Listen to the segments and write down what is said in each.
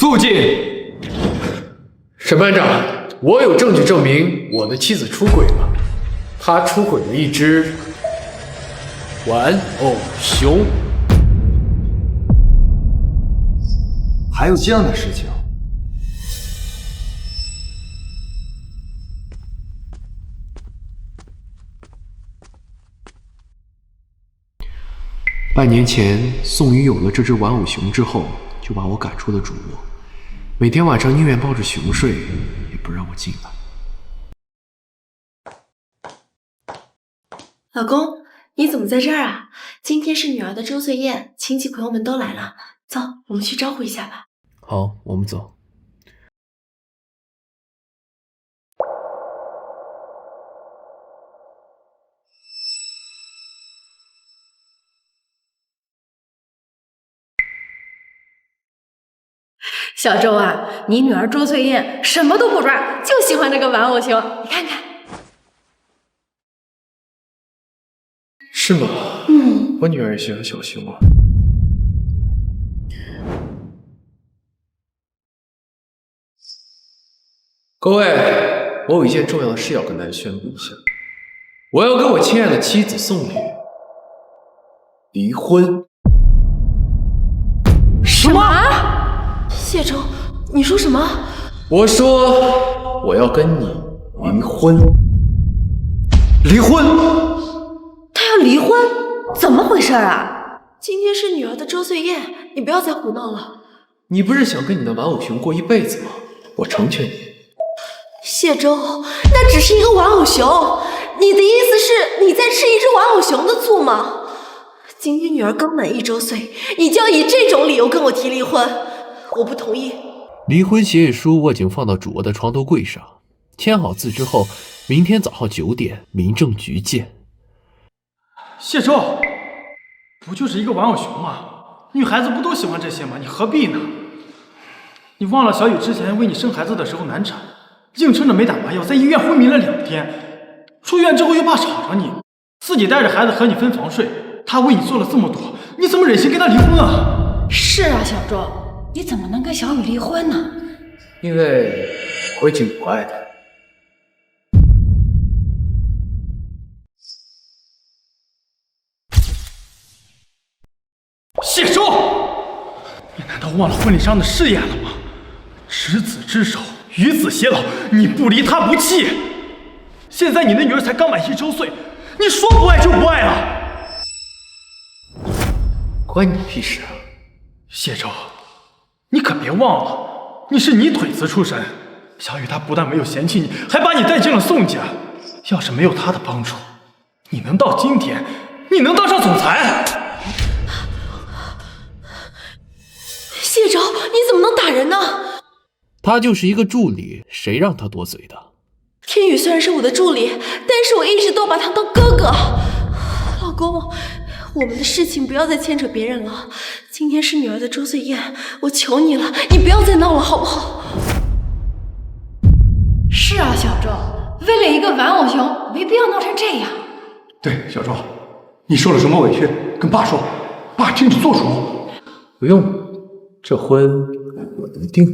肃静！审判长，我有证据证明我的妻子出轨了，她出轨了一只玩偶熊。还有这样的事情？半年前，宋宇有了这只玩偶熊之后，就把我赶出了主卧，每天晚上宁愿抱着熊睡，也不让我进来。老公，你怎么在这儿啊？今天是女儿的周岁宴，亲戚朋友们都来了，走，我们去招呼一下吧。好，我们走。小周啊，你女儿周岁宴什么都不抓，就喜欢这个玩偶熊，你看看。是吗？我女儿也喜欢小熊啊。各位，我有一件重要的事要跟大家宣布一下，我要跟我亲爱的妻子送礼，离婚。什么？谢周，你说什么？我说我要跟你离婚。离婚？他要离婚？怎么回事啊？今天是女儿的周岁宴，你不要再胡闹了。你不是想跟你的玩偶熊过一辈子吗？我成全你。谢周，那只是一个玩偶熊，你的意思是你在吃一只玩偶熊的醋吗？今天女儿刚满1周岁，你就要以这种理由跟我提离婚，我不同意。离婚协议书我已经放到主卧的床头柜上，签好字之后，明天早上9点，民政局见。谢周，不就是一个玩偶熊吗？女孩子不都喜欢这些吗？你何必呢？你忘了小雨之前为你生孩子的时候难产，硬撑着没打麻药，在医院昏迷了2天，出院之后又怕吵着你，自己带着孩子和你分房睡，她为你做了这么多，你怎么忍心跟她离婚啊？是啊，小周，你怎么能跟小雨离婚呢？因为我已经不爱他。谢周，你难道忘了婚礼上的誓言了吗？执子之手，与子偕老，你不离他不弃。现在你的女儿才刚满1周岁，你说不爱就不爱了？关你屁事啊！谢周，你可别忘了，你是泥腿子出身，小雨她不但没有嫌弃你，还把你带进了宋家。要是没有她的帮助，你能到今天，你能当上总裁？谢周，你怎么能打人呢？他就是一个助理，谁让他多嘴的？天宇虽然是我的助理，但是我一直都把他当哥哥。老公，我们的事情不要再牵扯别人了。今天是女儿的周岁宴，我求你了，你不要再闹了，好不好？是啊，小周，为了一个玩偶熊，没必要闹成这样。对，小周，你受了什么委屈，跟爸说，爸替你做主。不用，这婚我能定。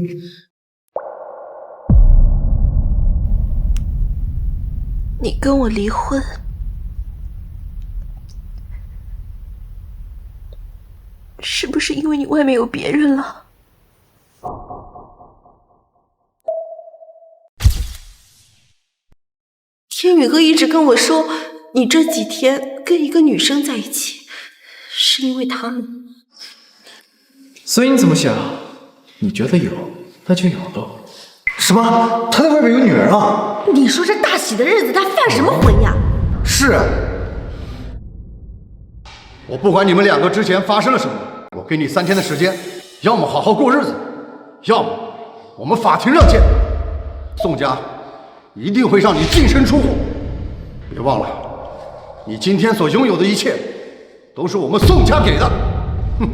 你跟我离婚，是不是因为你外面有别人了？天宇哥一直跟我说，你这几天跟一个女生在一起，是因为他们。所以你怎么想？你觉得有，那就有了。什么？他在外面有女人啊？你说这大喜的日子他犯什么浑呀？是啊。我不管你们2个之前发生了什么，我给你3天的时间，要么好好过日子，要么我们法庭上见。宋家一定会让你净身出户。别忘了，你今天所拥有的一切，都是我们宋家给的。哼！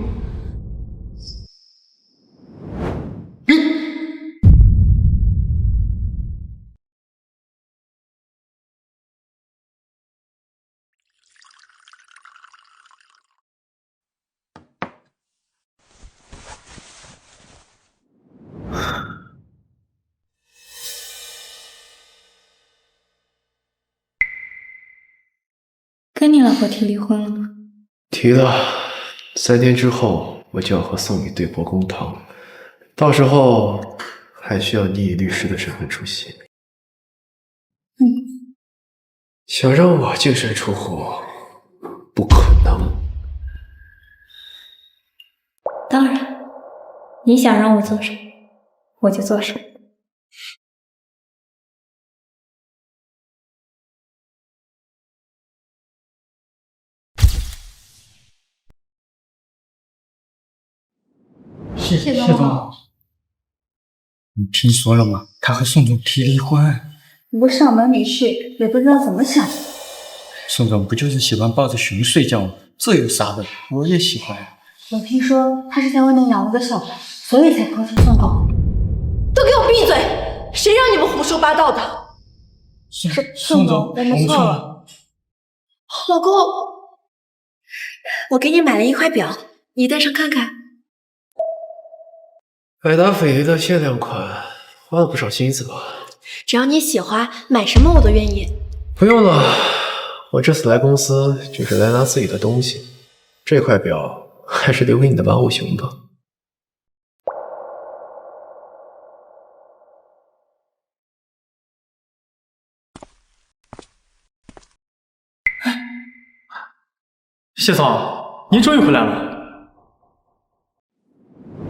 跟你老婆提离婚了吗？提了，3天之后我就要和宋宇对簿公堂，到时候还需要你以律师的身份出席。想让我净身出户，不可能。当然，你想让我做什么，我就做什么。谢总，你听说了吗？他和宋总提离婚。不上门理事，也不知道怎么想的。宋总不就是喜欢抱着熊睡觉吗？这有啥的？我也喜欢。我听说他是在外面养了个小白，所以才抛弃宋总。都给我闭嘴！谁让你们胡说八道的？宋总，我们错了。老公，我给你买了一块表，你戴上看看。百达翡丽的限量款，花了不少心思吧？只要你喜欢，买什么我都愿意。不用了，我这次来公司就是来拿自己的东西，这块表还是留给你的玩偶熊吧。谢总，您终于回来了。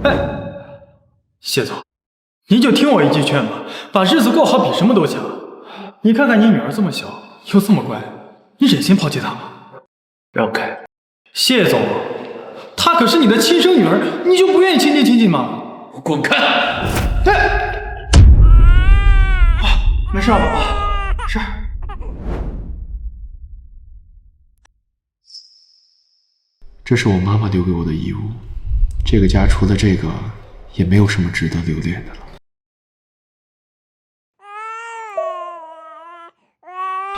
哎，谢总，您就听我一句劝吧，把日子过好比什么都强。你看看你女儿这么小，又这么乖，你忍心抛弃她吗？让开！谢总，她可是你的亲生女儿，你就不愿意亲近亲近吗？滚开！没事吧，宝宝？没事。这是我妈妈留给我的遗物，这个家除了这个，也没有什么值得留恋的了。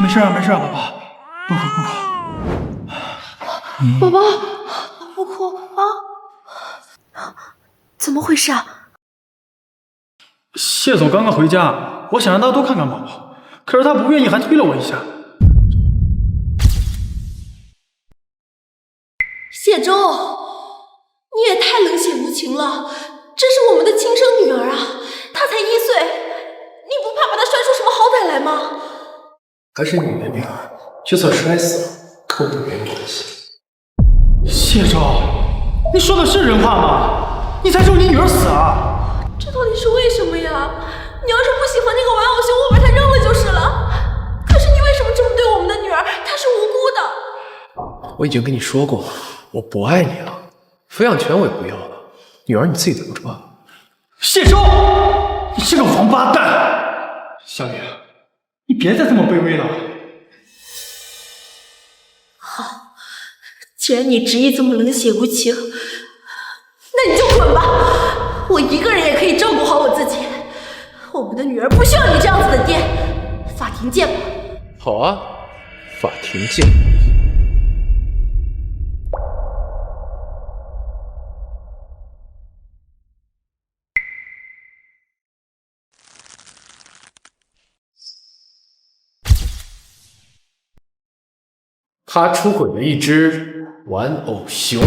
没事啊，没事啊，宝宝，不哭不哭。宝宝，不哭啊！怎么回事啊？谢总刚刚回家，我想让他多看看宝宝，可是他不愿意，还推了我一下。谢周，你也太冷血无情了！这是我们的亲生女儿啊，她才1岁，你不怕把她摔出什么好歹来吗？还是你的女儿，就算摔死了，跟我都没关系。谢周，你说的是人话吗？你才咒你女儿死啊！这到底是为什么呀？你要是不喜欢那个玩偶熊，我把它扔了就是了。可是你为什么这么对我们的女儿？她是无辜的。我已经跟你说过，我不爱你了，抚养权我也不要了，女儿你自己留着吧。谢周，你是个王八蛋！小雨，你别再这么卑微了。好，既然你执意这么冷血无情，那你就滚吧！我一个人也可以照顾好我自己。我们的女儿不需要你这样子的爹。法庭见吧。好啊，法庭见。他出轨了一只玩偶熊。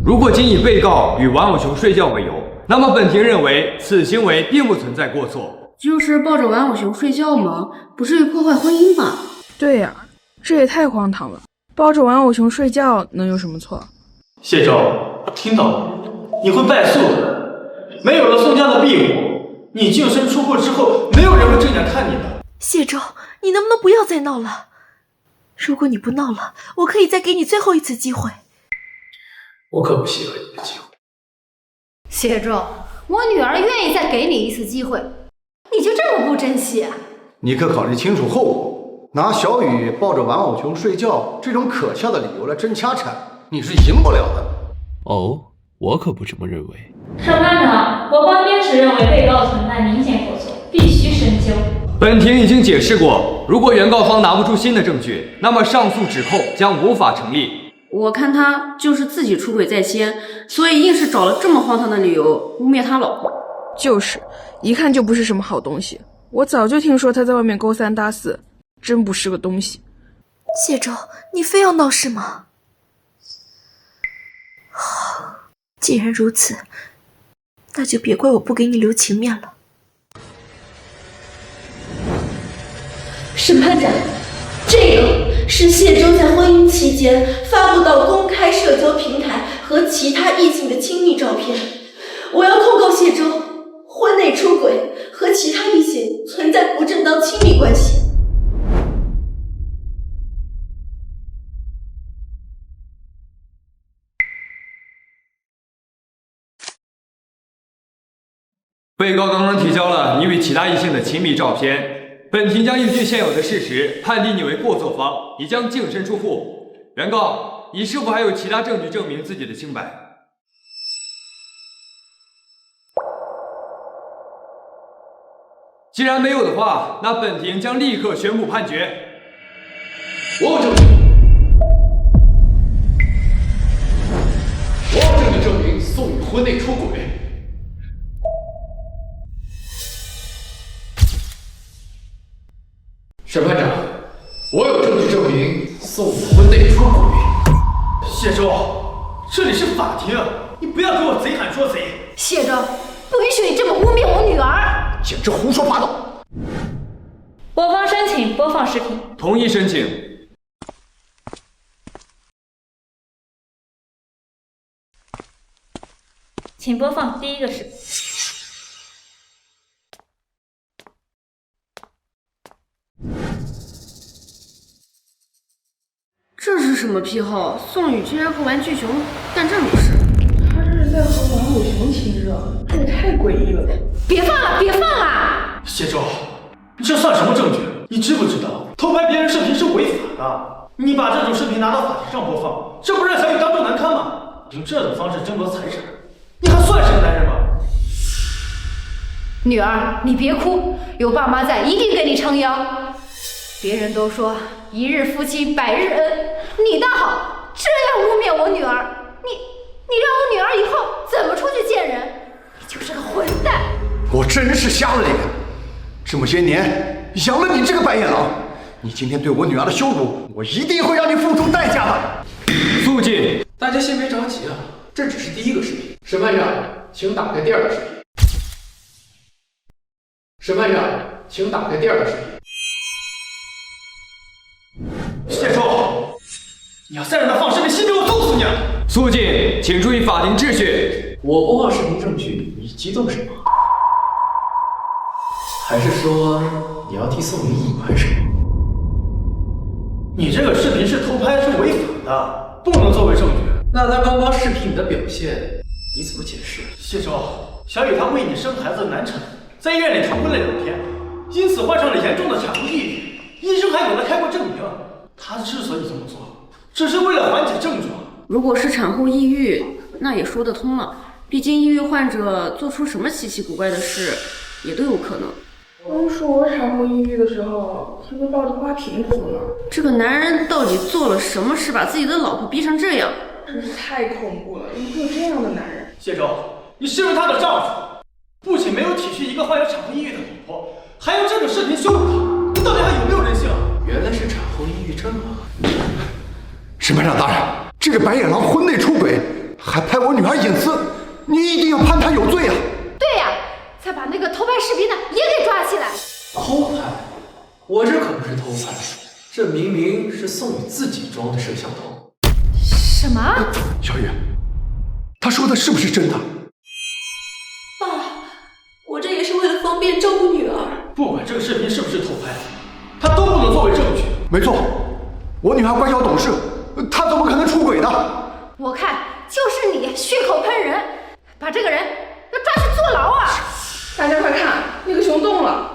如果仅以被告与玩偶熊睡觉为由，那么本庭认为此行为并不存在过错。就是抱着玩偶熊睡觉吗？不至于破坏婚姻吧？对呀，这也太荒唐了！抱着玩偶熊睡觉能有什么错？谢周，听到了，你会败诉的。没有了宋家的庇护，你净身出户之后，没有人会正眼看你的。谢周，你能不能不要再闹了？如果你不闹了，我可以再给你最后一次机会。我可不稀罕你的机会。谢周，我女儿愿意再给你一次机会，你就这么不珍惜啊？你可考虑清楚后果。拿小雨抱着玩偶熊睡觉这种可笑的理由来争家产，你是赢不了的。哦，我可不这么认为。审判长，我方坚持认为被告存在明显过错，必须深究。本庭已经解释过，如果原告方拿不出新的证据，那么上诉指控将无法成立。我看他就是自己出轨在先，所以硬是找了这么荒唐的理由污蔑他老婆。就是，一看就不是什么好东西。我早就听说他在外面勾三搭四，真不是个东西。谢周，你非要闹事吗？好，既然如此，那就别怪我不给你留情面了。审判长，这个是谢周在婚姻期间发布到公开社交平台和其他异性的亲密照片，我要控告谢周婚内出轨和其他异性存在不正当亲密关系。被告刚刚提交了你与其他异性的亲密照片，本庭将依据现有的事实判定你为过错方，已将净身出户。原告，你是否还有其他证据证明自己的清白？既然没有的话，那本庭将立刻宣布判决。我有证据，我有证据证明宋宇婚内出轨。审判长，我有证据证明宋宇婚内出轨。谢周，这里是法庭，你不要给我贼喊捉贼。谢周，不允许你这么污蔑我女儿！简直胡说八道！我方申请播放视频。同意申请。请播放第一个视频。这是什么癖好？宋宇居然和玩具熊干这种事？他这是在和玩偶熊亲热，这也太诡异了吧！别放了，别放了！谢周，你这算什么证据？你知不知道偷拍别人视频是违法的？你把这种视频拿到法庭上播放，这不让小雨当众难堪吗？用这种方式争夺财产，你还算是个男人吗？女儿，你别哭，有爸妈在，一定给你撑腰。别人都说一日夫妻百日恩，你倒好，这样污蔑我女儿，你让我女儿以后怎么出去见人？你就是个混蛋！我真是瞎了脸，这么些年养了你这个白眼狼，你今天对我女儿的羞辱，我一定会让你付出代价的。肃静！大家先别着急啊，这只是第一个视频。审判长，请打开第二个视频。审判长，请打开第二个视频。谢周，你要再让他放视频，信不信我揍死你！肃静，请注意法庭秩序。我播放视频证据，你激动什么？还是说你要替宋宇隐瞒什么？你这个视频是偷拍，是违法的，不能作为证据。那他刚刚视频你的表现，你怎么解释？谢周，小雨她为你生孩子难产，在医院里常规了2天，因此患上了严重的产后抑郁，医生还给她开过证明。她之所以这么做，只是为了缓解症状。如果是产后抑郁，那也说得通了，毕竟抑郁患者做出什么稀奇古怪的事，也都有可能。当初我产后抑郁的时候，他都抱着花瓶哭呢。这个男人到底做了什么事，把自己的老婆逼成这样？真是太恐怖了！怎么会有这样的男人？谢周，你身为她的丈夫，不仅没有体恤一个患有产后抑郁的老婆，还用这种视频羞辱她，你到底还有没有人性？原来是产后抑郁症啊！审判长大人，这个白眼狼婚内出轨，还拍我女儿隐私，你一定要判他有罪啊！对呀，再把那个偷拍视频的也给抓起来。偷拍？我这可不是偷拍，这明明是宋宇自己装的摄像头。什么？小雨，他说的是不是真的？爸，我这也是为了方便照顾女儿。不管这个视频是不是偷拍，它都不能作为证据。没错，我女儿乖巧懂事，她怎么可能出轨呢？我看就是你血口喷人，把这个人要抓去坐牢啊！大家快看，那个熊动了！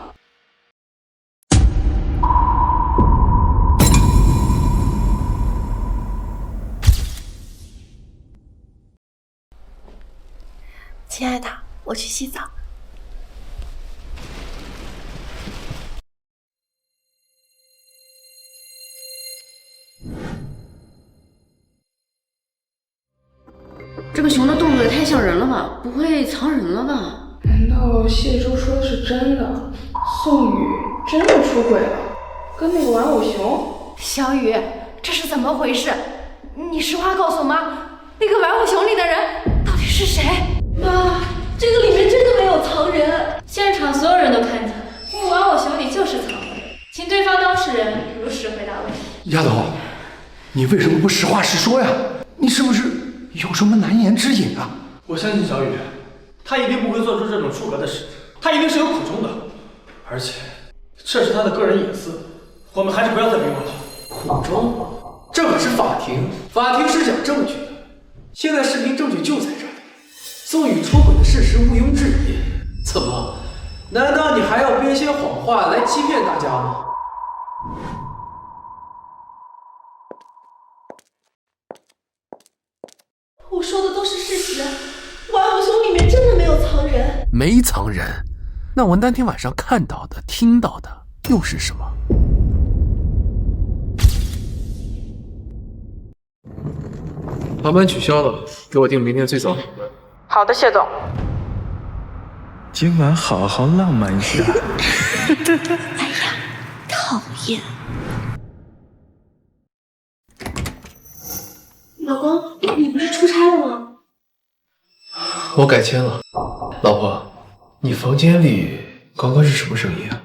亲爱的，我去洗澡。这个熊的动作也太像人了吧？不会藏人了吧？难道谢周说的是真的？宋宇真的出轨了，跟那个玩偶熊？小雨，这是怎么回事？你实话告诉我妈，那个玩偶熊里的人到底是谁？妈，这个里面真的没有藏人，现场所有人都看见了，木玩偶熊里就是藏了人，请对方当事人如实回答问题。丫头，你为什么不实话实说呀？你是不是有什么难言之隐啊？我相信小雨，他一定不会做出这种出格的事情，他一定是有苦衷的，而且这是他的个人隐私，我们还是不要再逼问了。苦衷？这可是法庭，法庭是讲证据的。现在视频证据就在这里，宋宇出轨的事实毋庸置疑。怎么？难道你还要编些谎话来欺骗大家吗？我说的都是事实，玩偶熊里面真的没有藏人。没藏人？那我那天晚上看到的、听到的又是什么？航班取消了，给我订明天最早的航班。好的，谢总。今晚好好浪漫一下。哎呀，讨厌！老公，你不是出差了吗？我改签了。老婆，你房间里刚刚是什么声音啊？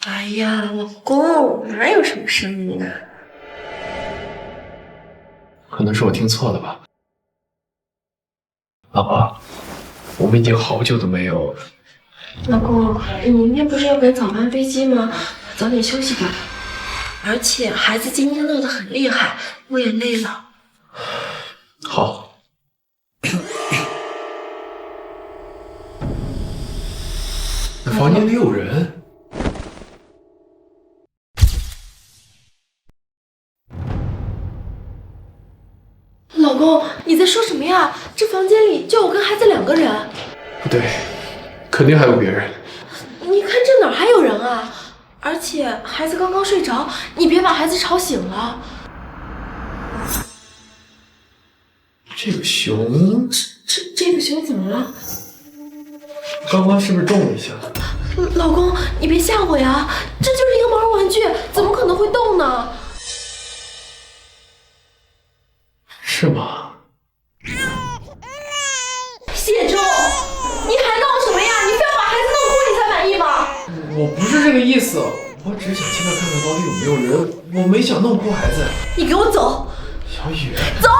哎呀，老公，哪有什么声音啊？可能是我听错了吧。老婆，我们已经好久都没有。老公，你明天不是要赶早班飞机吗？早点休息吧。而且孩子今天闹得很厉害，我也累了。好。那房间里有人。老公，你在说什么呀？这房间里就我跟孩子2个人。不对，肯定还有别人。你看这哪儿还有人啊？而且孩子刚刚睡着，你别把孩子吵醒了。这个熊，这个熊怎么了？刚刚是不是动了一下？老公，你别吓我呀！这就是一个毛绒玩具，怎么可能会动呢？是吗？谢周，你还闹什么呀？你非要把孩子弄哭，你才满意吗？我不是这个意思，我只想进来看看到底有没有人，我没想弄哭孩子。你给我走！小雨，走！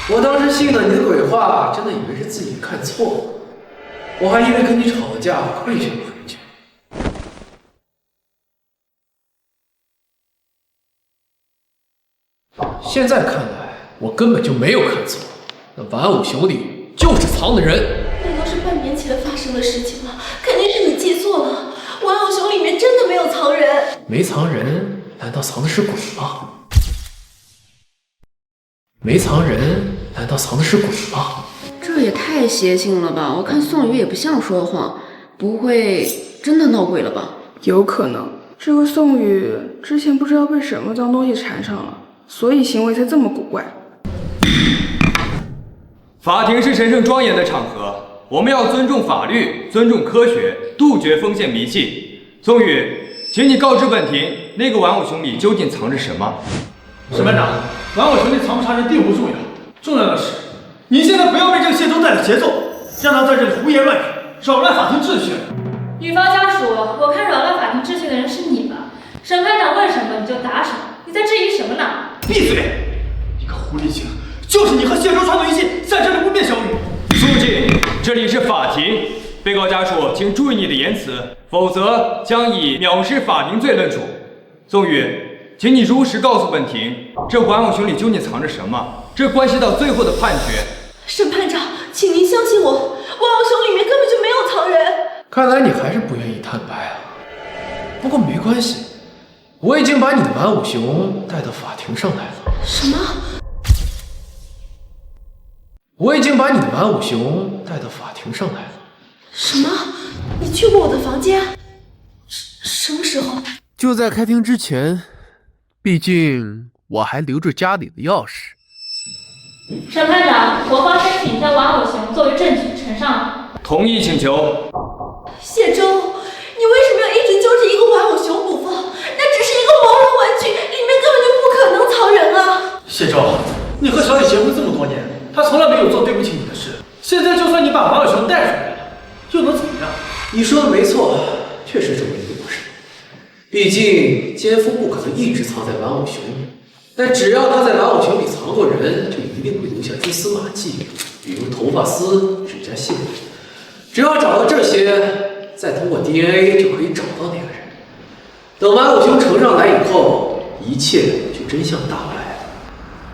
我当时信了你的鬼话，真的以为是自己看错了，我还以为跟你吵了架，愧疚了很久。现在看来，我根本就没有看错，那玩偶熊里就是藏的人。那都是半年前发生的事情了，肯定是你记错了。玩偶熊里面真的没有藏人。没藏人，难道藏的是鬼吗？没藏人，难道藏的是鬼吗？这也太邪性了吧！我看宋宇也不像说谎，不会真的闹鬼了吧？有可能，这个宋宇之前不知道被什么脏东西缠上了，所以行为才这么古怪。法庭是神圣庄严的场合，我们要尊重法律，尊重科学，杜绝封建迷信。宋宇，请你告知本庭，那个玩偶熊里究竟藏着什么？沈班长，玩偶熊里藏不藏人并不重要，重要的是，您现在不要被这个谢周带了节奏，让他在这里胡言乱语，扰乱法庭秩序。女方家属，我看扰乱法庭秩序的人是你吧？审判长问什么你就答什么，你在质疑什么呢？闭嘴！你个狐狸精，就是你和谢周串通一气，在这里污蔑小雨。肃静，这里是法庭，被告家属请注意你的言辞，否则将以藐视法庭罪论处。宋宇，请你如实告诉本庭，这玩偶熊里究竟藏着什么？这关系到最后的判决。审判长，请您相信我，玩偶熊里面根本就没有藏人。看来你还是不愿意坦白啊。不过没关系，我已经把你的玩偶熊带到法庭上来了。什么？我已经把你的玩偶熊带到法庭上来了。什么？你去过我的房间？什么时候？就在开庭之前，毕竟我还留着家里的钥匙。审判长，我方申请将玩偶熊作为证据呈上。同意请求。谢周，你为什么要一直揪着一个玩偶熊不放？那只是一个毛绒玩具，里面根本就不可能藏人啊！谢周，你和小雨结婚这么多年，他从来没有做对不起你的事。现在就算你把玩偶熊带出来了，又能怎么样？你说的没错，确实这么一回事。毕竟奸夫不可能一直藏在玩偶熊里，但只要他在玩偶熊里藏过人，就一定会留下蛛丝马迹，比如头发丝、指甲屑。只要找到这些，再通过 DNA 就可以找到那个人。等玩偶熊呈上来以后，一切就真相大白了。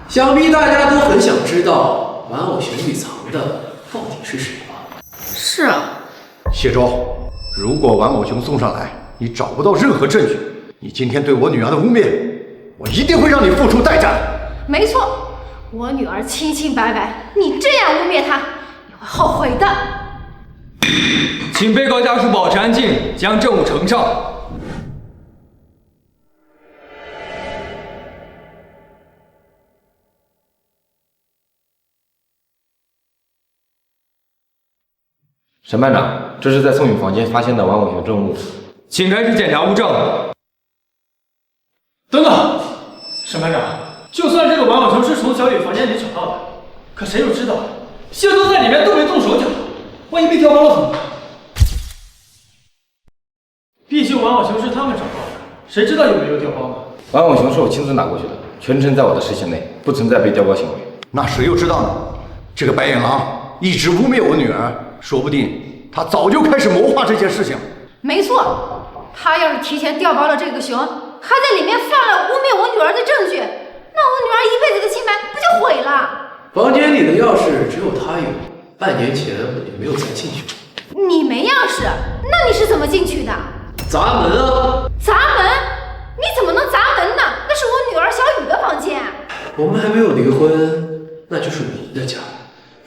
想必大家都很想知道玩偶熊里藏的到底是谁吧？是啊。谢周，如果玩偶熊送上来，你找不到任何证据，你今天对我女儿的污蔑，我一定会让你付出代价的。没错，我女儿清清白白，你这样污蔑她，你会后悔的。请被告家属保持安静，将证物呈上。审判长，这是在宋宇房间发现的玩偶熊证物，请开始检查物证。等等，审判长，就算这个玩偶熊是从小雨房间里找到的，可谁又知道谢周在里面都没动手脚，万一被调包了怎么办？毕竟玩偶熊是他们找到的，谁知道有没有调包呢？玩偶熊是我亲自拿过去的，全程在我的视线内，不存在被调包行为。那谁又知道呢？这个白眼狼一直污蔑我女儿，说不定他早就开始谋划这件事情。没错，他要是提前调包了这个熊，还在里面放了污蔑我女儿的证据，那我女儿一辈子的清白不就毁了？房间里的钥匙只有他有，半年前我就没有再进去过。你没钥匙，那你是怎么进去的？砸门啊！砸门？你怎么能砸门呢？那是我女儿小雨的房间。我们还没有离婚，那就是我们的家。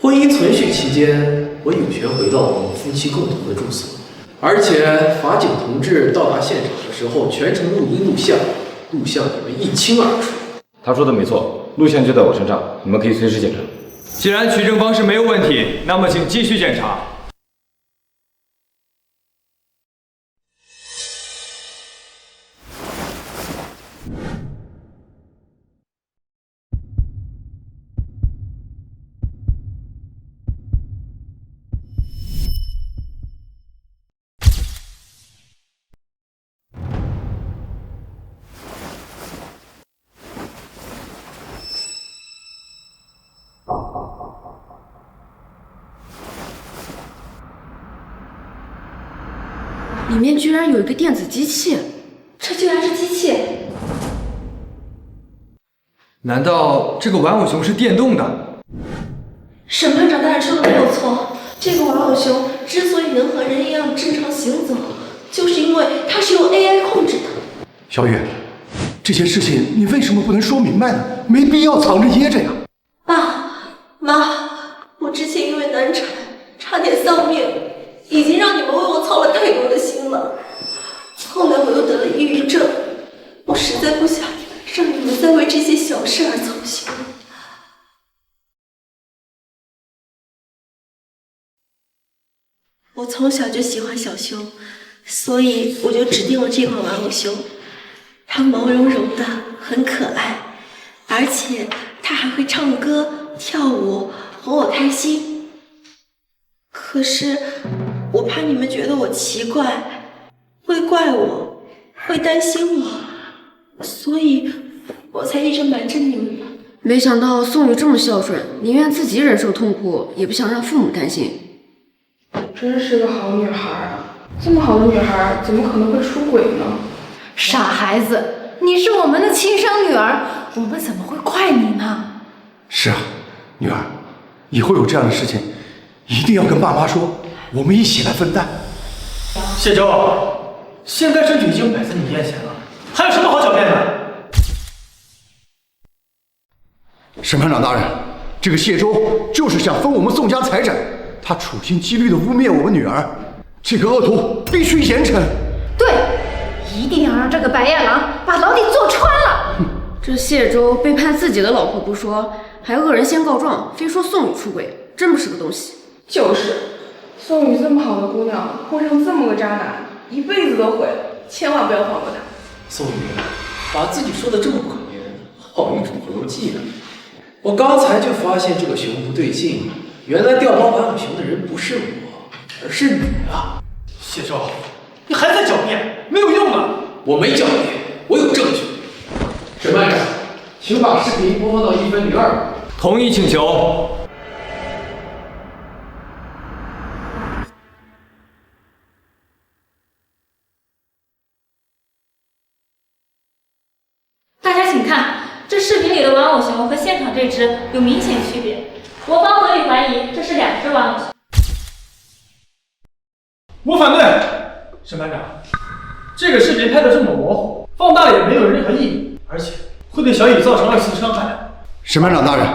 婚姻存续期间，我有权回到我们夫妻共同的住所，而且法警同志到达现场的时候，全程录音录像，录像你们一清二楚。他说的没错，录像就在我身上，你们可以随时检查。既然取证方式没有问题，那么请继续检查。里面居然有一个电子机器，这居然是机器！难道这个玩偶熊是电动的？审判长大人说的没有错，这个玩偶熊之所以能和人一样正常行走，就是因为它是由 AI 控制的。小雨，这件事情你为什么不能说明白呢？没必要藏着掖着呀。爸妈，我之前因为难产差点丧命，已经让你们为我操了太多的心了。后来我又得了抑郁症，我实在不想让你们再为这些小事而操心。我从小就喜欢小熊，所以我就指定了这款玩偶熊。它毛茸茸的，很可爱，而且它还会唱歌、跳舞，哄我开心。可是我怕你们觉得我奇怪，会怪我，会担心我，所以我才一直瞒着你们。没想到宋宇这么孝顺，宁愿自己忍受痛苦，也不想让父母担心。真是个好女孩啊！这么好的女孩，怎么可能会出轨呢？傻孩子，你是我们的亲生女儿，我们怎么会怪你呢？是啊，女儿，以后有这样的事情，一定要跟爸妈说，我们一起来分担。谢周，现在证据已经摆在你面前了，还有什么好狡辩的？审判长大人，这个谢周就是想分我们宋家财产，他处心积虑地污蔑我们女儿，这个恶徒必须严惩。对，一定要让这个白眼狼把牢底坐穿了。这谢周背叛自己的老婆不说，还恶人先告状，非说宋宇出轨，真不是个东西。就是，宋雨这么好的姑娘，碰上这么个渣男，一辈子都毁了，千万不要放过她。宋雨，把自己说的这么可怜，好一种逻辑啊！我刚才就发现这个熊不对劲，原来调包玩偶熊的人不是我，而是你啊！谢周，你还在狡辩，没有用的。我没狡辩，我有证据。审判长，请把视频播放到1分02秒。同意请求。大家请看，这视频里的玩偶熊和现场这只有明显区别。我方合理怀疑这是2只玩偶熊。我反对。审判长，这个视频拍得这么模糊，放大了也没有任何意义，而且会对小雨造成2次伤害。审判长大人，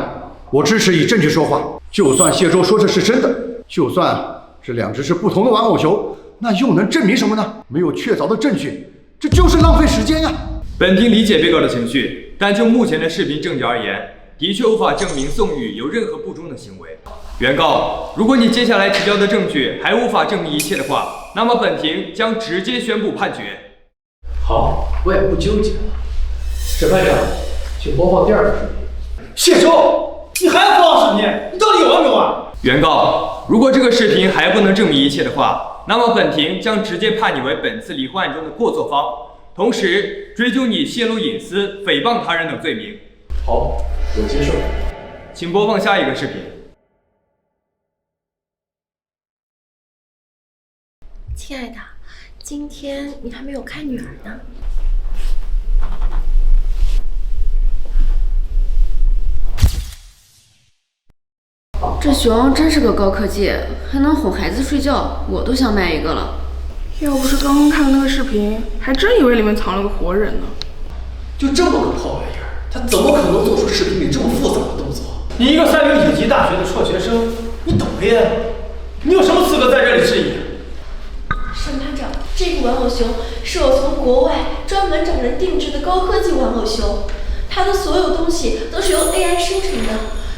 我支持以证据说话。就算谢周说的是真的，就算这2只是不同的玩偶熊，那又能证明什么呢？没有确凿的证据，这就是浪费时间呀！本庭理解被告的情绪，但就目前的视频证据而言，的确无法证明宋雨有任何不忠的行为。原告，如果你接下来提交的证据还无法证明一切的话，那么本庭将直接宣布判决。好，我也不纠结了。审判长，请播放第2个视频。谢周，你还要播放视频？你到底有完没完？原告，如果这个视频还不能证明一切的话，那么本庭将直接判你为本次离婚案中的过错方，同时追究你泄露隐私、诽谤他人等罪名。好，我接受。请播放下一个视频。亲爱的，今天你还没有看女儿呢。这熊真是个高科技，还能哄孩子睡觉，我都想买一个了。要不是刚刚看那个视频，还真以为里面藏了个活人呢。就这么个破玩意儿，他怎么可能做出视频里这么复杂的动作？你一个3流野鸡大学的辍学生，你懂 AI 吗？你有什么资格在这里质疑？审判长，这个玩偶熊是我从国外专门找人定制的高科技玩偶熊，它的所有东西都是由 AI 生成的。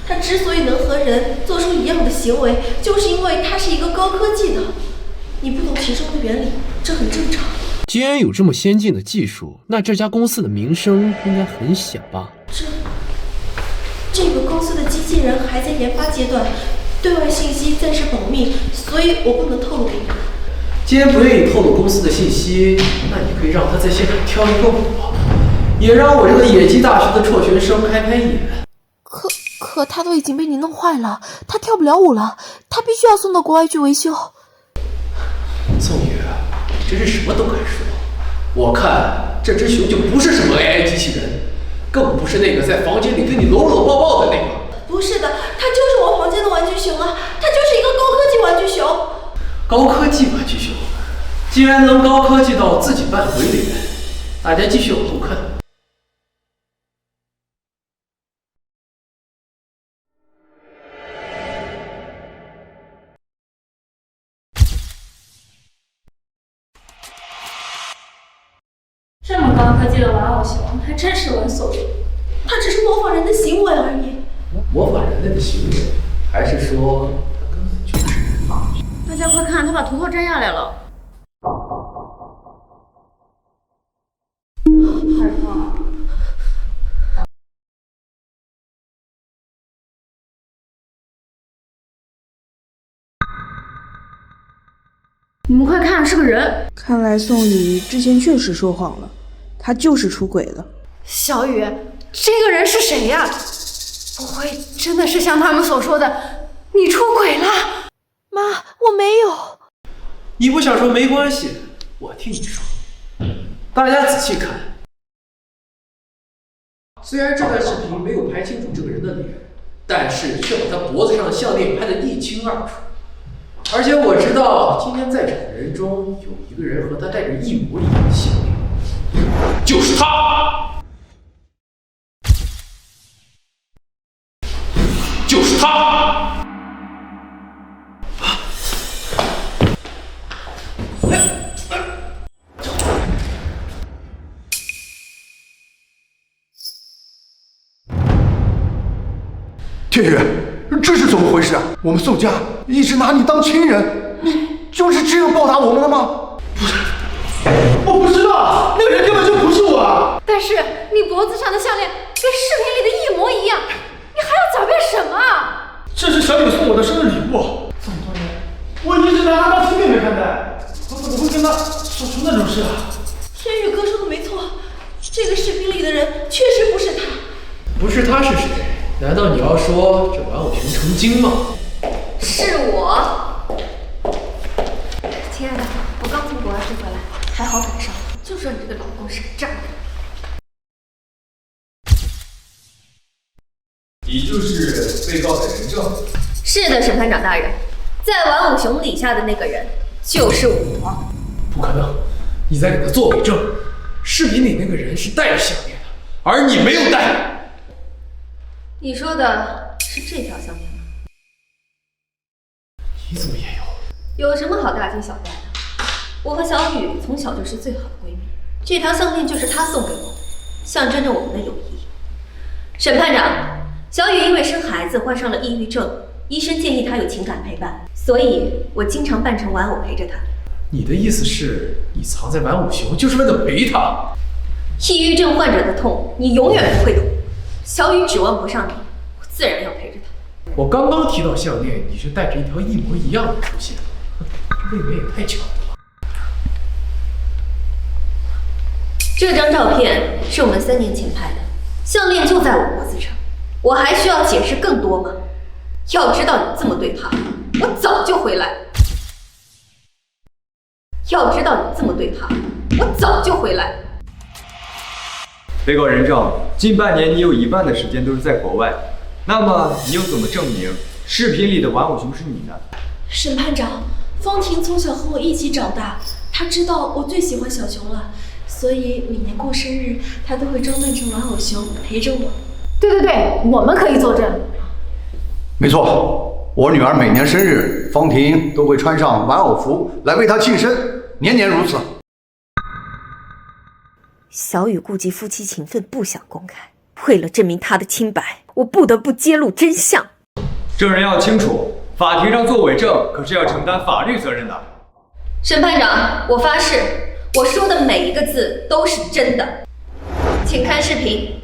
它之所以能和人做出一样的行为，就是因为它是一个高科技的。你不懂其中的原理，这很正常。既然有这么先进的技术，那这家公司的名声应该很响吧？这个公司的机器人还在研发阶段，对外信息暂时保密，所以我不能透露给你。既然不愿意透露公司的信息，那你可以让他在现场跳一个舞，也让我这个野鸡大学的辍学生开开眼。可他都已经被你弄坏了，他跳不了舞了，他必须要送到国外去维修。宋宇，你真是什么都敢说。我看这只熊就不是什么 AI 机器人，更不是那个在房间里跟你搂搂抱抱的那个。不是的，它就是我房间的玩具熊啊，它就是一个高科技玩具熊。高科技玩具熊，既然能高科技到自己扮鬼脸，大家继续往后看。这么高科技的玩偶熊，还真是闻所未闻。它只是模仿人的行为而已。模仿人类的行为，还是说它根本就是人啊？大家快看，他把头套摘下来了。害怕。你们快看，是个人。看来宋宇之前确实说谎了，他就是出轨了。小雨，这个人是谁呀？不会真的是像他们所说的，你出轨了？妈，我没有。你不想说没关系，我替你说。大家仔细看，虽然这段视频没有拍清楚这个人的脸，但是却把他脖子上的项链拍得一清二楚。而且我知道，今天在场的人中有一个人和他戴着一模一样的项链，就是他，就是他。天宇，这是怎么回事啊？我们宋家一直拿你当亲人，你就是这样报答我们的吗？我不知道，那个人根本就不是我。但是你脖子上的项链跟视频里的一模一样，你还要狡辩什么啊？这是小雨送我的生日礼物，这么多年，我一直拿她当亲妹妹看待，我怎么会跟她说出那种事啊？天宇哥说的没错，这个视频里的人确实不是他。不是他是谁？难道你要说这玩偶熊成精吗？是我。亲爱的，我刚从国外回来，还好赶上，就说你这个老公是个渣男。你就是被告的人证？是的，审判长大人，在玩偶熊底下的那个人就是我。不可能，你在给他做伪证。视频里那个人是戴着项链的，而你没有戴。你说的是这条项链吗？你怎么也有？有什么好大惊小怪的？我和小雨从小就是最好的闺蜜，这条项链就是她送给我的，象征着我们的友谊。审判长，小雨因为生孩子患上了抑郁症，医生建议她有情感陪伴，所以我经常扮成玩偶陪着她。你的意思是你藏在玩偶熊就是为了陪他？抑郁症患者的痛，你永远不会懂。小雨指望不上你，我自然要陪着她。我刚刚提到项链，你就带着一条一模一样的出现，这未免也太巧了吧？这张照片是我们3年前拍的，项链就在我脖子上，我还需要解释更多吗？要知道你这么对他，我早就回来了。要知道你这么对他，我早就回来了。被告人证，近半年你有1半的时间都是在国外，那么你又怎么证明视频里的玩偶熊是你呢？审判长，方婷从小和我一起长大，她知道我最喜欢小熊了，所以每年过生日，她都会装扮成玩偶熊陪着我。对，我们可以作证。没错，我女儿每年生日，方婷都会穿上玩偶服来为她庆生，年年如此。小雨顾及夫妻情分，不想公开。为了证明她的清白，我不得不揭露真相。证人要清楚，法庭上作伪证可是要承担法律责任的。审判长，我发誓，我说的每一个字都是真的。请看视频。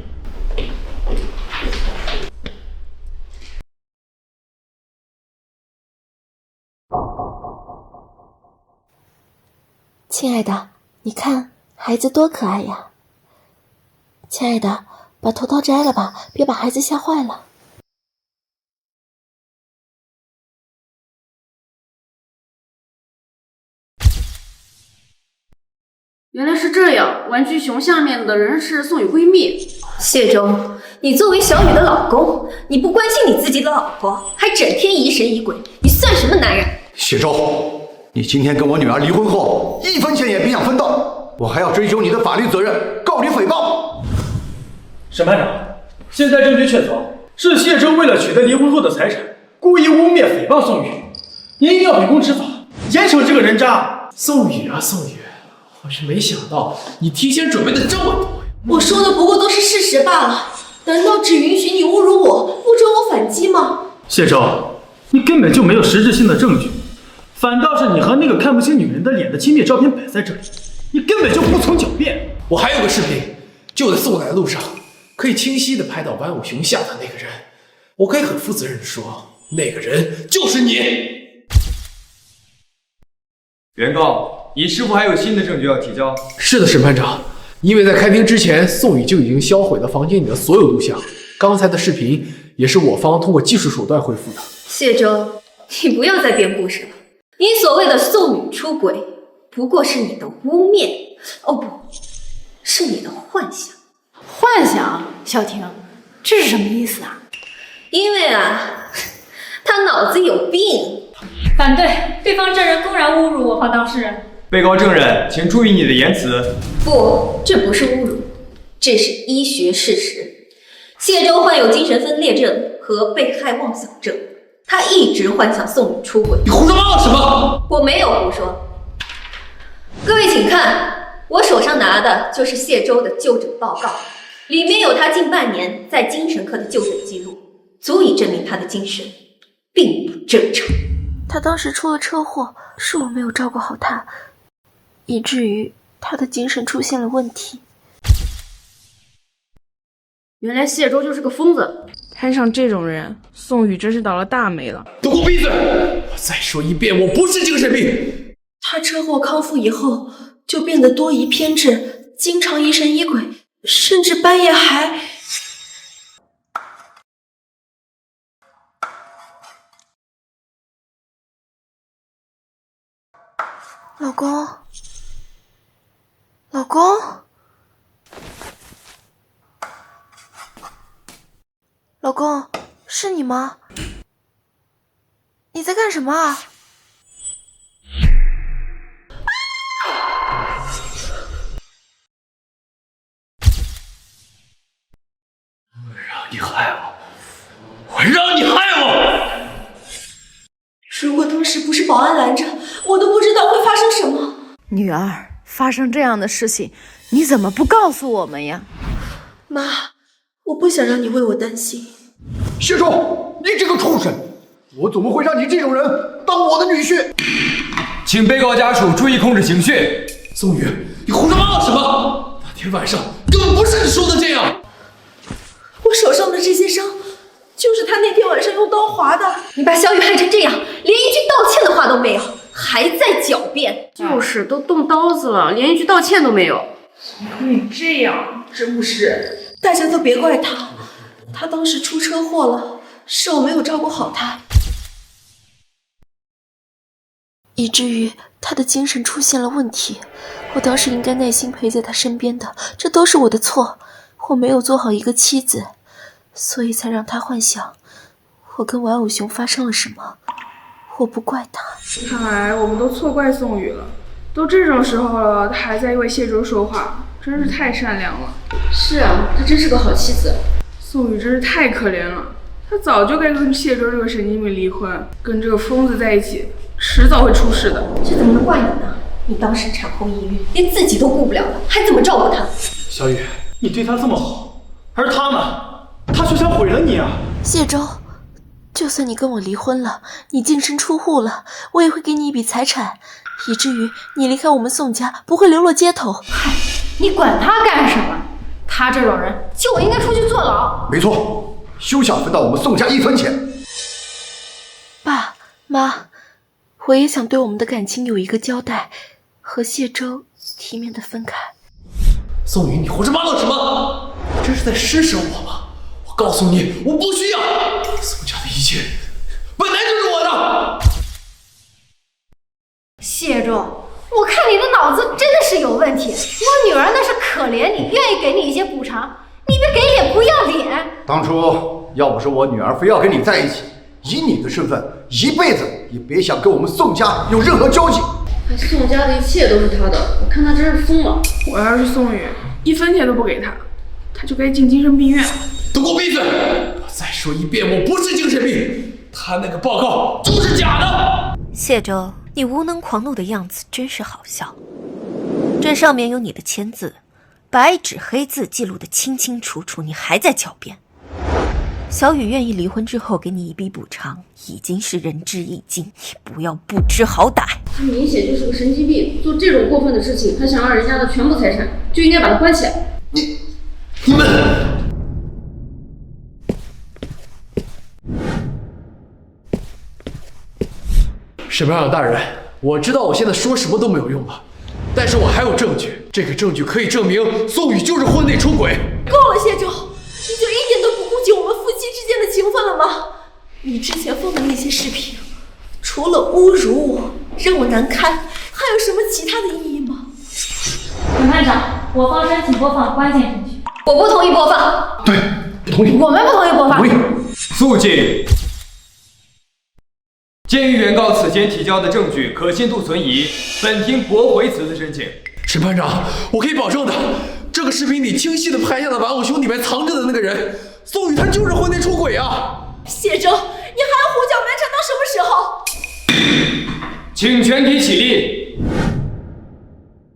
亲爱的，你看孩子多可爱呀！亲爱的，把头套摘了吧，别把孩子吓坏了。原来是这样，玩具熊下面的人是宋雨闺蜜。谢周，你作为小雨的老公，你不关心你自己的老婆，还整天疑神疑鬼，你算什么男人？谢周，你今天跟我女儿离婚后，1分钱也别想分到，我还要追究你的法律责任，告你诽谤。审判长，现在证据确凿，是谢周为了取得离婚后的财产，故意污蔑诽谤宋雨。您一定要秉公执法，严惩这个人渣。宋雨啊，宋雨，我是没想到你提前准备的这么多呀！我说的不过都是事实罢了，难道只允许你侮辱我，不准我反击吗？谢周，你根本就没有实质性的证据，反倒是你和那个看不清女人的脸的亲密照片摆在这里，你根本就不曾狡辩。我还有个视频，就在送来的路上，可以清晰的拍到玩偶熊下的那个人。我可以很负责任的说，那个人就是你。原告，你是否还有新的证据要提交？是的，审判长，因为在开庭之前，宋雨就已经销毁了房间里的所有录像，刚才的视频也是我方通过技术手段恢复的。谢周，你不要再编故事了。你所谓的宋雨出轨，不过是你的污蔑，哦不，是你的幻想。幻想？小婷，这是什么意思啊？因为啊，他脑子有病。反对，对方证人公然侮辱我方当事人。被告证人，请注意你的言辞。不，这不是侮辱，这是医学事实。谢周患有精神分裂症和被害妄想症，他一直幻想宋雨出轨。你胡说八道什么？我没有胡说。各位请看，我手上拿的就是谢周的就诊报告，里面有他近半年在精神科的就诊记录，足以证明他的精神并不正常。他当时出了车祸，是我没有照顾好他，以至于他的精神出现了问题。原来谢周就是个疯子。摊上这种人，宋宇真是倒了大霉了。都给我闭嘴！我再说一遍，我不是精神病。他车祸康复以后，就变得多疑偏执，经常疑神疑鬼，甚至半夜还……老公，老公，老公，是你吗？你在干什么啊？让你害我，我让你害我！如果当时不是保安拦着，我都不知道会发生什么。女儿，发生这样的事情，你怎么不告诉我们呀？妈，我不想让你为我担心。谢周，你这个畜生！我怎么会让你这种人当我的女婿？请被告家属注意控制情绪。宋宇，你胡说八道什么？那天晚上根本不是你说的这样。我手上的这些伤，就是他那天晚上用刀划的。你把小雨害成这样，连一句道歉的话都没有，还在狡辩。就是，都动刀子了，连一句道歉都没有。怎么可以这样？真不是。大家都别怪他，他当时出车祸了，是我没有照顾好他，以至于他的精神出现了问题。我当时应该耐心陪在他身边的，这都是我的错，我没有做好一个妻子，所以才让他幻想我跟玩偶熊发生了什么。我不怪他。看来我们都错怪宋宇了，都这种时候了，他还在为谢周说话，真是太善良了。是啊，她真是个好妻子。宋宇真是太可怜了，他早就该跟谢周这个神经病离婚，跟这个疯子在一起，迟早会出事的。这怎么能怪你呢？你当时产后抑郁，连自己都顾不了了，还怎么照顾他？小雨，你对他这么好，而他呢？他却想毁了你啊！谢周，就算你跟我离婚了，你净身出户了，我也会给你一笔财产，以至于你离开我们宋家不会流落街头。嗨，你管他干什么？他这种人就应该出去坐牢。没错，休想分到我们宋家一分钱。爸妈，我也想对我们的感情有一个交代，和谢周体面的分开。宋宇，你胡说八道什么？你这是在施舍我吗？我告诉你，我不需要。宋家的一切本来就是我的。谢周，我看你的脑子真的是有问题。我女儿那是可怜你，愿意给你一些补偿，你别给脸不要脸。当初要不是我女儿非要跟你在一起，以你的身份，一辈子也别想跟我们宋家有任何交集。宋家的一切都是他的，我看他真是疯了。我要是宋宇，一分钱都不给他，他就该进精神病院。都给我闭嘴！我再说一遍，我不是精神病，他那个报告就是假的。谢周，你无能狂怒的样子真是好笑。这上面有你的签字，白纸黑字记录的清清楚楚，你还在狡辩。小雨愿意离婚之后给你一笔补偿，已经是仁至义尽，你不要不知好歹。他明显就是个神经病，做这种过分的事情，还想要人家的全部财产，就应该把他关起来。你们！审判长大人，我知道我现在说什么都没有用了，但是我还有证据，这个证据可以证明宋宇就是婚内出轨。够了，谢周，你就一点都不顾及我们夫妻之间的情分了吗？你之前放的那些视频，除了侮辱我，让我难堪，还有什么其他的意义吗？审判长，我方申请播放关键证据。我不同意播放。对，不同意。我们不同意播放。肃静。鉴于原告此前提交的证据可信度存疑，本庭驳回此次申请。审判长，我可以保证的，这个视频里清晰的拍下了玩偶熊里面藏着的那个人，宋宇他就是婚内出轨啊！谢周，你还要胡搅蛮缠到什么时候？请全体起立。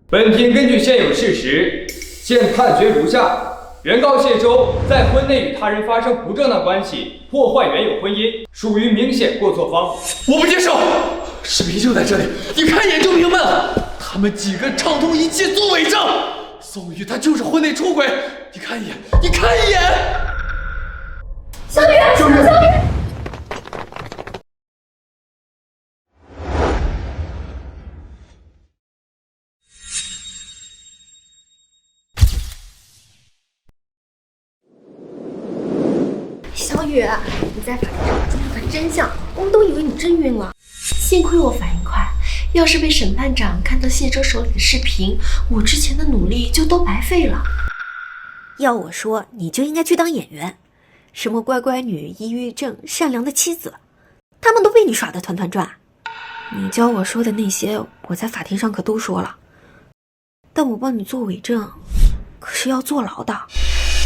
本庭根据现有事实，现判决如下：原告谢周在婚内与他人发生不正当关系，破坏原有婚姻，属于明显过错方。我不接受，视频就在这里，你看一眼就明白了。他们几个畅通一气做伪证，宋宇他就是婚内出轨，你看一眼，你看一眼。小雨，小雨。小雨，你在法庭上公布的真相，我们都以为你真晕了。幸亏我反应快，要是被审判长看到谢周手里的视频，我之前的努力就都白费了。要我说，你就应该去当演员，什么乖乖女、抑郁症、善良的妻子，他们都被你耍得团团转。你教我说的那些，我在法庭上可都说了，但我帮你做伪证，可是要坐牢的。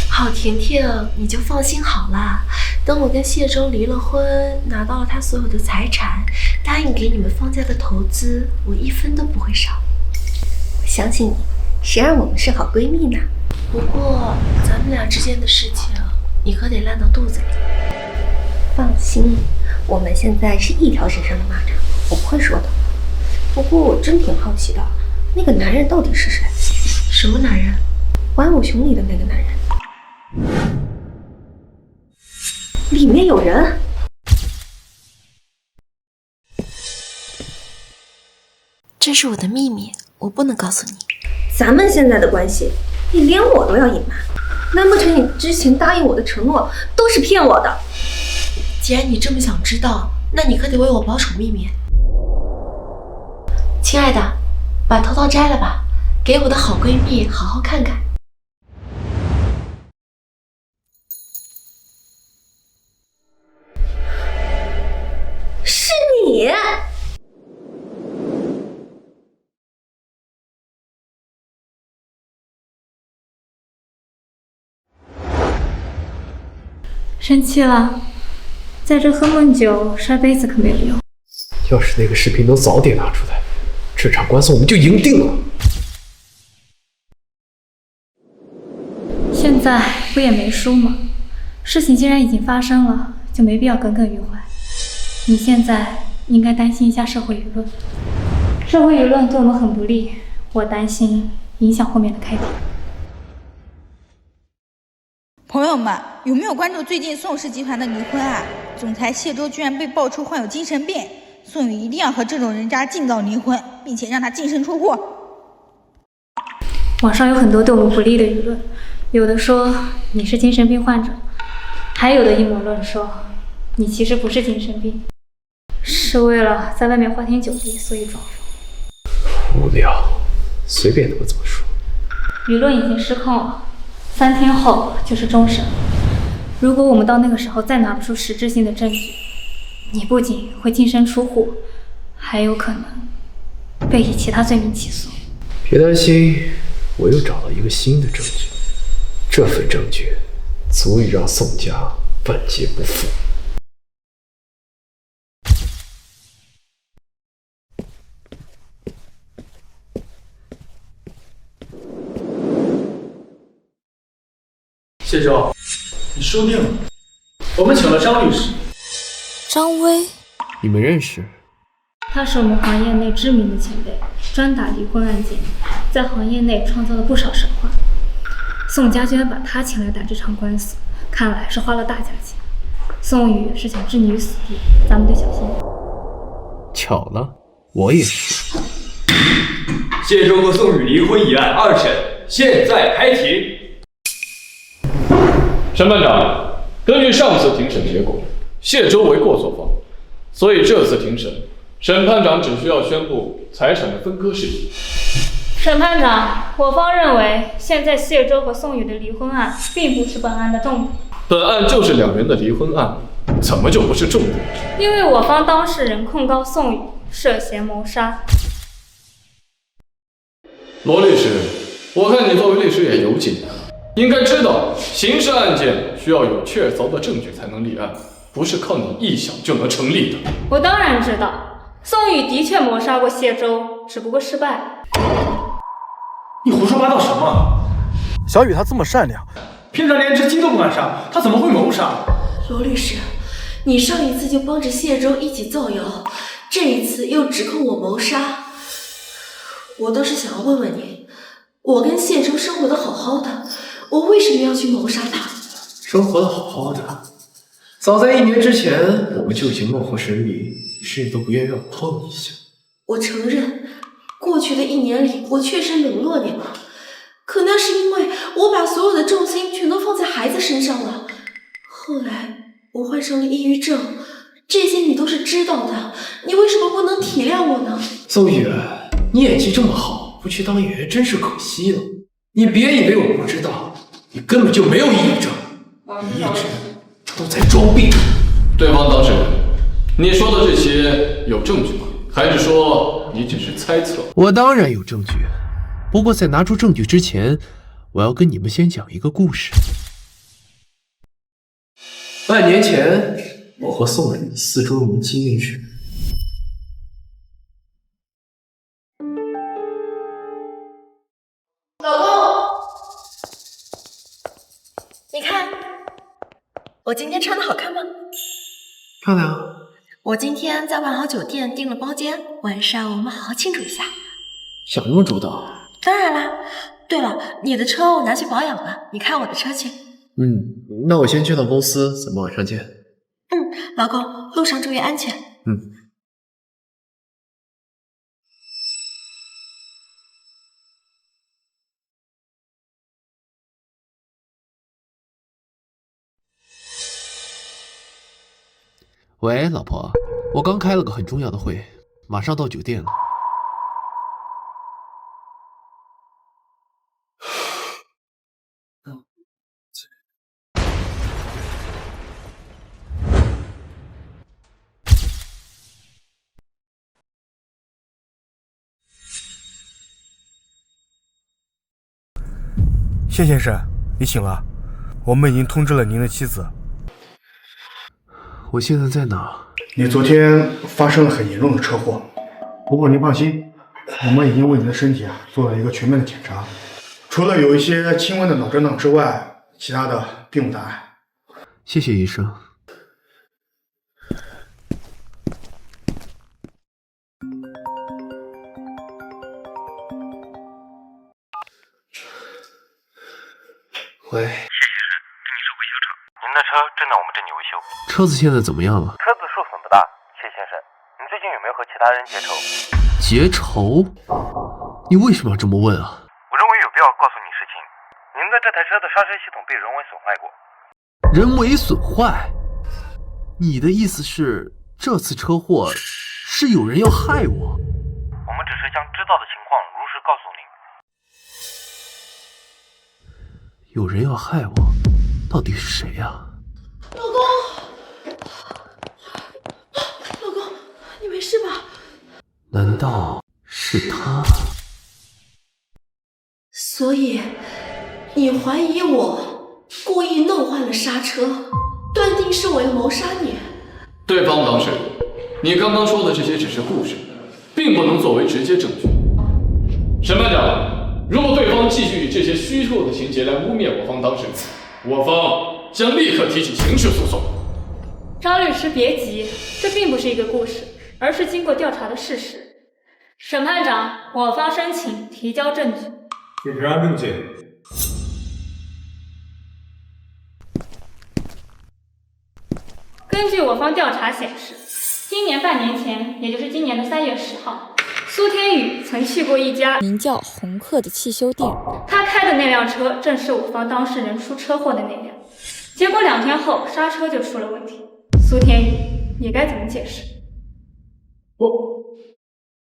好，甜甜，你就放心好了。等我跟谢周离了婚，拿到了他所有的财产，答应给你们方家的投资，我1分都不会少。我相信你，谁让我们是好闺蜜呢？不过咱们俩之间的事情，你可得烂到肚子里。放心，我们现在是一条身上的蚂蚱，我不会说的。不过我真挺好奇的，那个男人到底是谁？什么男人？玩偶熊里的那个男人。里面有人。这是我的秘密，我不能告诉你。咱们现在的关系，你连我都要隐瞒，难不成你之前答应我的承诺都是骗我的？既然你这么想知道，那你可得为我保守秘密。亲爱的，把头套摘了吧，给我的好闺蜜好好看看。是你！生气了？在这喝闷酒摔杯子可没有用。要是那个视频能早点拿出来，这场官司我们就赢定了。现在不也没输吗？事情既然已经发生了，就没必要耿耿于怀。你现在应该担心一下社会舆论，社会舆论对我们很不利，我担心影响后面的开庭。朋友们，有没有关注最近宋氏集团的离婚案？总裁谢周居然被爆出患有精神病，宋宇一定要和这种人渣尽早离婚，并且让他净身出户。网上有很多对我们不利的舆论，有的说你是精神病患者，还有的阴谋论说你其实不是精神病，是为了在外面花天酒地所以装疯。无聊，随便他们怎么说。舆论已经失控了，3天后就是终审。如果我们到那个时候再拿不出实质性的证据，你不仅会净身出户，还有可能被以其他罪名起诉。别担心，我又找到一个新的证据，这份证据足以让宋家万劫不复。谢周，你输定了。我们请了张律师。张威，你们认识？他是我们行业内知名的前辈，专打离婚案件，在行业内创造了不少神话。宋家居然把他请来打这场官司，看来是花了大价钱。宋宇是想置你于死地，咱们得小心。巧了，我也是。谢周和宋宇离婚一案2审现在开庭。审判长，根据上次庭审结果，谢周为过错方，所以这次庭审，审判长只需要宣布财产的分割事宜。审判长，我方认为现在谢周和宋宇的离婚案并不是本案的重点。本案就是2人的离婚案，怎么就不是重点？因为我方当事人控告宋宇涉嫌谋杀。罗律师，我看你作为律师也有几年了，应该知道刑事案件需要有确凿的证据才能立案，不是靠你臆想就能成立的。我当然知道，宋宇的确谋杀过谢周，只不过失败。你胡说八道什么？小雨她这么善良，平常连只鸡都不敢杀，他怎么会谋杀？罗律师，你上一次就帮着谢周一起造谣，这一次又指控我谋杀。我倒是想要问问你，我跟谢周生活的好好的，我为什么要去谋杀他？生活的好好的，早在1年之前，我们就已经貌合神离，谁都不愿意让我碰一下。我承认，过去的1年里，我确实冷落你了。可那是因为我把所有的重心全都放在孩子身上了。后来我患上了抑郁症，这些你都是知道的，你为什么不能体谅我呢？邹宇，你演技这么好，不去当演员真是可惜了。你别以为我不知道，你根本就没有抑郁症，你一直都在装病。对方当事人，你说的这些有证据吗？还是说你只是猜测？我当然有证据，不过在拿出证据之前，我要跟你们先讲一个故事。半年前，我和宋冉的4周年纪念日。老公，你看，我今天穿的好看吗？漂亮。我今天在万豪酒店订了包间，晚上我们好好庆祝一下。想这么周到？当然啦。对了，你的车我拿去保养了，你开我的车去。那我先去趟公司，咱们晚上见。老公，路上注意安全。喂，老婆，我刚开了个很重要的会，马上到酒店了。谢先生，你醒了，我们已经通知了您的妻子。我现在在哪？你昨天发生了很严重的车祸，不过您放心，我们已经为您的身体做了一个全面的检查，除了有一些轻微的脑震荡之外，其他的并无大碍。谢谢医生。喂，谢先生，这里是维修厂，您的车正在我们这里维修。车子现在怎么样了？车子受损不大，谢先生，你最近有没有和其他人结仇？结仇？你为什么要这么问啊？我认为有必要告诉你事情，您的这台车的刹车系统被人为损坏过。人为损坏？你的意思是这次车祸是有人要害我？我们只是将知道的情况如实告诉您。有人要害我，到底是谁呀？老公，老公，你没事吧？难道是他？所以，你怀疑我故意弄坏了刹车，断定是我要谋杀你。对方当事人，你刚刚说的这些只是故事，并不能作为直接证据。审判长，如果对方继续以这些虚构的情节来污蔑我方当事人，我方将立刻提起刑事诉讼。张律师别急，这并不是一个故事，而是经过调查的事实。审判长，我方申请提交证据。检查证件。根据我方调查显示，今年半年前，也就是今年的3月10号，苏天宇曾去过一家名叫红客的汽修店，他开的那辆车正是我方当事人出车祸的那辆。结果2天后，刹车就出了问题。苏天宇，你该怎么解释？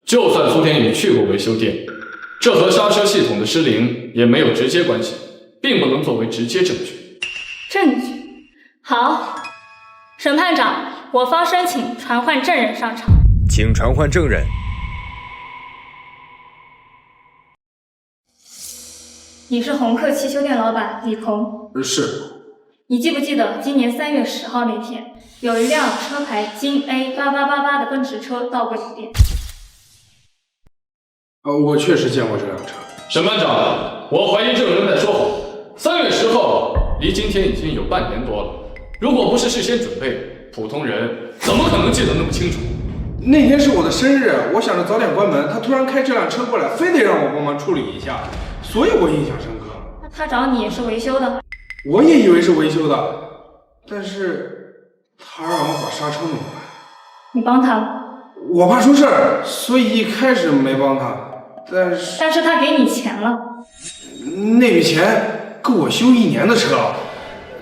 就算苏天宇去过维修店，这和刹车系统的失灵也没有直接关系，并不能作为直接证据。证据？好，审判长，我方申请传唤证人上场。请传唤证人。你是红客汽修店老板李鹏？是。你记不记得今年3月10号那天，有一辆车牌京 A8888的奔驰车到过酒店？我确实见过这辆车。审判长，我怀疑证人在说谎。3月10号离今天已经有半年多了。如果不是事先准备，普通人怎么可能记得那么清楚？那天是我的生日，我想着早点关门，他突然开这辆车过来，非得让我帮忙处理一下，所以我印象深刻。那他找你也是维修的？我也以为是维修的，但是他让我把刹车弄回来。你帮他了？我怕出事儿，所以一开始没帮他。但是他给你钱了。那笔钱够我修1年的车，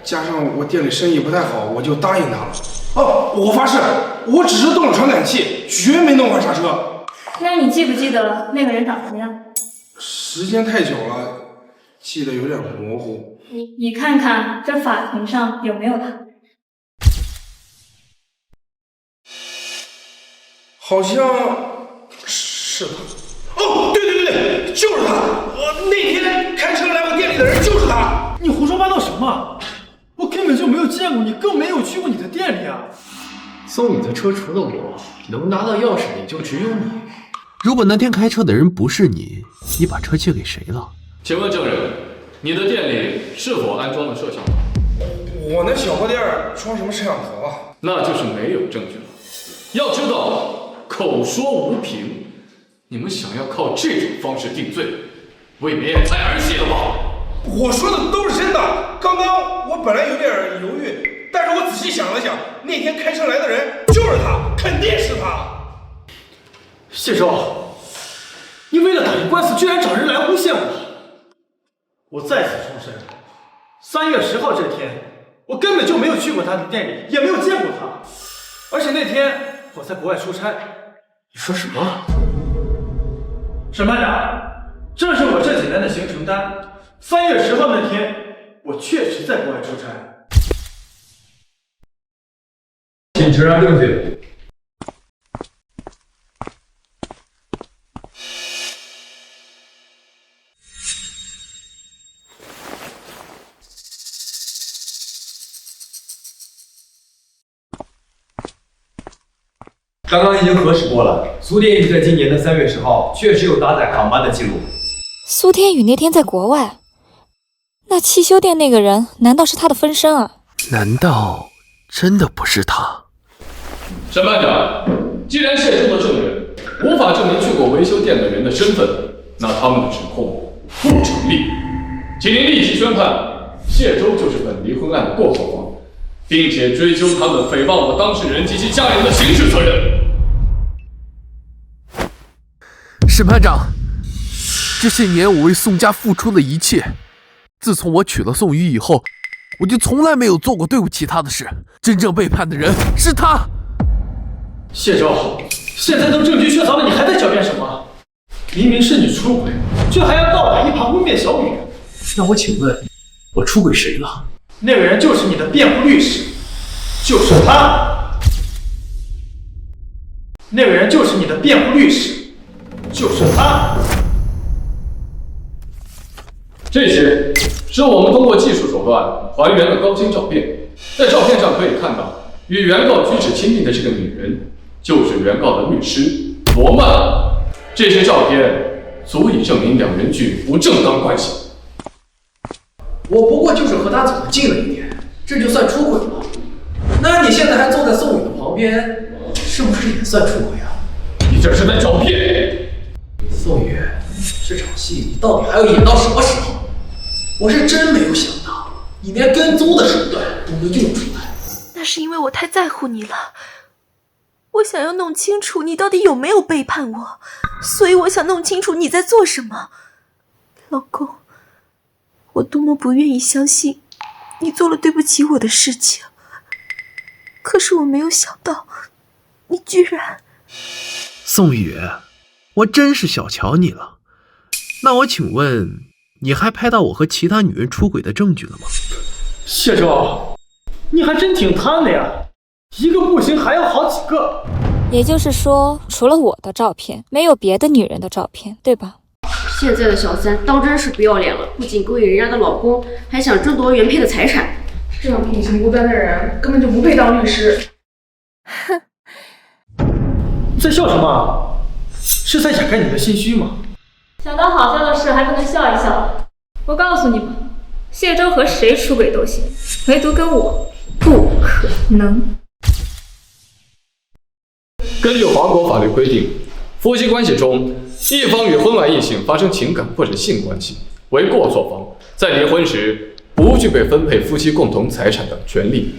加上我店里生意不太好，我就答应他了。哦，我发誓，我只是动了传感器，绝没弄坏刹车。那你记不记得那个人长什么样？时间太久了，记得有点模糊。你看看这法庭上有没有他？好像是他。哦，对，就是他。那天开车来我店里的人就是他。你胡说八道什么？我根本就没有见过你，更没有去过你的店里啊！送你的车除了我，能拿到钥匙的就只有你。如果那天开车的人不是你，你把车借给谁了？请问证人，你的店里是否安装了摄像头？我那小破店装什么摄像头啊？那就是没有证据了。要知道，口说无凭，你们想要靠这种方式定罪，未免太儿戏了吧？我说的都是真的。刚刚我本来有点犹豫，但是我仔细想了想，那天开车来的人就是他，肯定是他。谢周，你为了打赢官司，居然找人来诬陷我！我再次重申，3月10号这天，我根本就没有去过他的店里，也没有见过他。而且那天我在国外出差。你说什么？审判长，这是我这几年的行程单。3月10号那天，我确实在国外出差。请呈上证据。刚刚已经核实过了，苏天宇在今年的3月10号确实有搭载航班的记录。苏天宇那天在国外，那汽修店那个人难道是他的分身啊？难道真的不是他？审判长，既然谢中的证人无法证明去过维修店的人的身份，那他们的指控不成立，请您立即宣判谢周就是本离婚案的过错方，并且追究他们诽谤我当事人及其家人的刑事责任。审判长，这些年我为宋家付出了一切，自从我娶了宋雨以后，我就从来没有做过对不起他的事。真正背叛的人是他。谢周，现在都证据确凿了，你还在狡辩什么？明明是你出轨，却还要倒打一耙污蔑小雨。那我请问，我出轨谁了？那个人就是你的辩护律师，就是他。那个人就是你的辩护律师，就是他。这些是我们通过技术手段还原了高清照片，在照片上可以看到，与原告举止亲密的这个女人，就是原告的律师罗曼。这些照片足以证明两人具不正当关系。我不过就是和他走得近了一点，这就算出轨吗？那你现在还坐在宋宇的旁边，是不是也算出轨啊？你这是在找骗！宋宇，这场戏你到底还要演到什么时候？我是真没有想到，你连跟踪的手段都能用出来。那是因为我太在乎你了，我想要弄清楚你到底有没有背叛我，所以我想弄清楚你在做什么。老公，我多么不愿意相信你做了对不起我的事情，可是我没有想到你居然……宋宇，我真是小瞧你了。那我请问，你还拍到我和其他女人出轨的证据了吗？谢周，你还真挺贪的呀，一个不行还要好几个。也就是说，除了我的照片，没有别的女人的照片，对吧？现在的小三当真是不要脸了，不仅勾引人家的老公，还想争夺原配的财产。这种品行不端的人根本就不配当律师。哼，在笑什么？是在掩盖你的心虚吗？想到好笑的事还不能笑一笑？我告诉你们，谢周和谁出轨都行，唯独跟我不可能。根据华国法律规定，夫妻关系中一方与婚外异性发生情感或者性关系，为过错方在离婚时不具备分配夫妻共同财产的权利。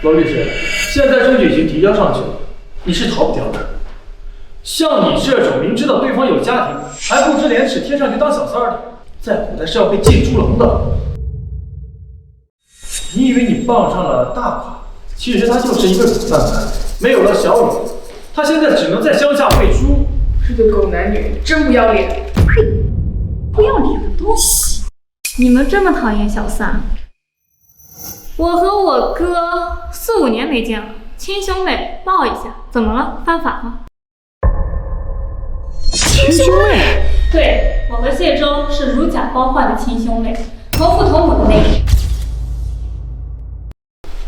罗律师，现在证据已经提交上去了，你是逃不掉的。像你这种明知道对方有家庭，还不知廉耻贴上去当小三的，在古代是要被进猪笼的。你以为你傍上了大款，其实他就是一个软饭男，没有了小雨，他现在只能在乡下喂猪。这对狗男女真不要脸！呸！不要脸的东西！你们这么讨厌小三？我和我哥4、5年没见了，亲兄妹抱一下，怎么了？犯法吗？亲兄妹？对，我和谢周是如假包换的亲兄妹，同父同母的那种。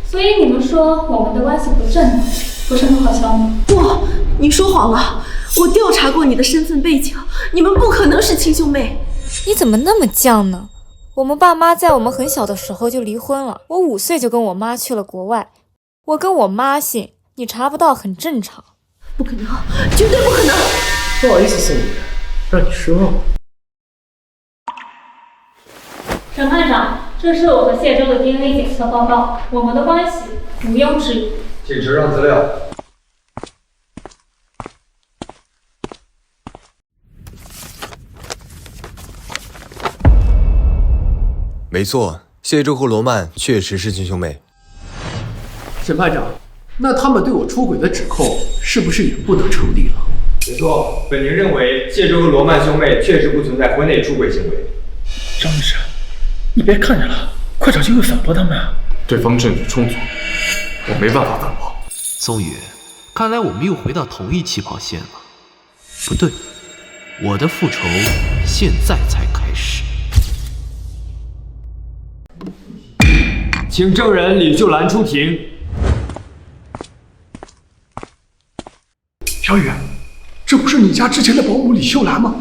所以你们说我们的关系不正当，不是很好笑吗？不，你说谎了。我调查过你的身份背景，你们不可能是亲兄妹。你怎么那么犟呢？我们爸妈在我们很小的时候就离婚了，我5岁就跟我妈去了国外。我跟我妈姓，你查不到很正常。不可能，绝对不可能！不好意思，宋宇，让你失望了。审判长，这是我和谢周的 DNA 检测报告，我们的关系毋庸置疑。请呈上资料。没错，谢周和罗曼确实是亲兄妹。审判长，那他们对我出轨的指控是不是也不能成立了？没错，本庭认为谢周和罗曼兄妹确实不存在婚内出轨行为。张律师，你别看着了，快找机会反驳他们啊！对方证据充足，我没办法反驳。宋宇，看来我们又回到同一起跑线了。不对，我的复仇现在才开始。请证人李秀兰出庭。小雨，这不是你家之前的保姆李秀兰吗？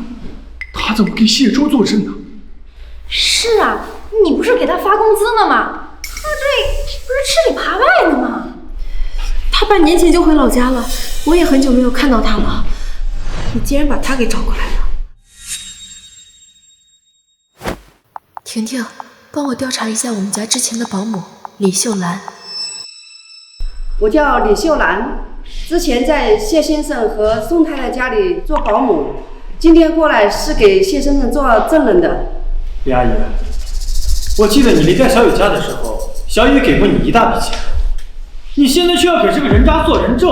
她怎么给谢周作证呢？是啊，你不是给他发工资了吗？他这不是吃里扒外呢吗？他半年前就回老家了，我也很久没有看到他了。你竟然把他给找过来了。婷婷，帮我调查一下我们家之前的保姆李秀兰。我叫李秀兰，之前在谢先生和宋太太家里做保姆，今天过来是给谢先生做证人的。李阿姨，我记得你离开小雨家的时候，小雨给过你一大笔钱，你现在却要给这个人渣做人证。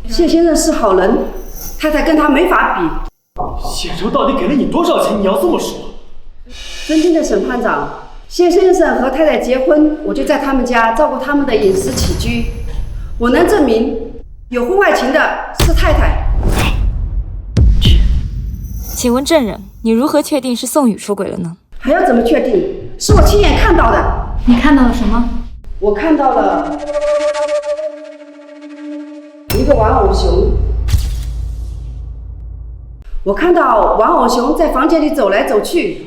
谢先生是好人，太太跟他没法比。谢周到底给了你多少钱？你要这么说。尊敬的审判长，谢先生和太太结婚，我就在他们家照顾他们的饮食起居。我能证明有婚外情的是太太。请问证人，你如何确定是宋宇出轨了呢？还要怎么确定？是我亲眼看到的。你看到了什么？我看到了一个玩偶熊。我看到玩偶熊在房间里走来走去，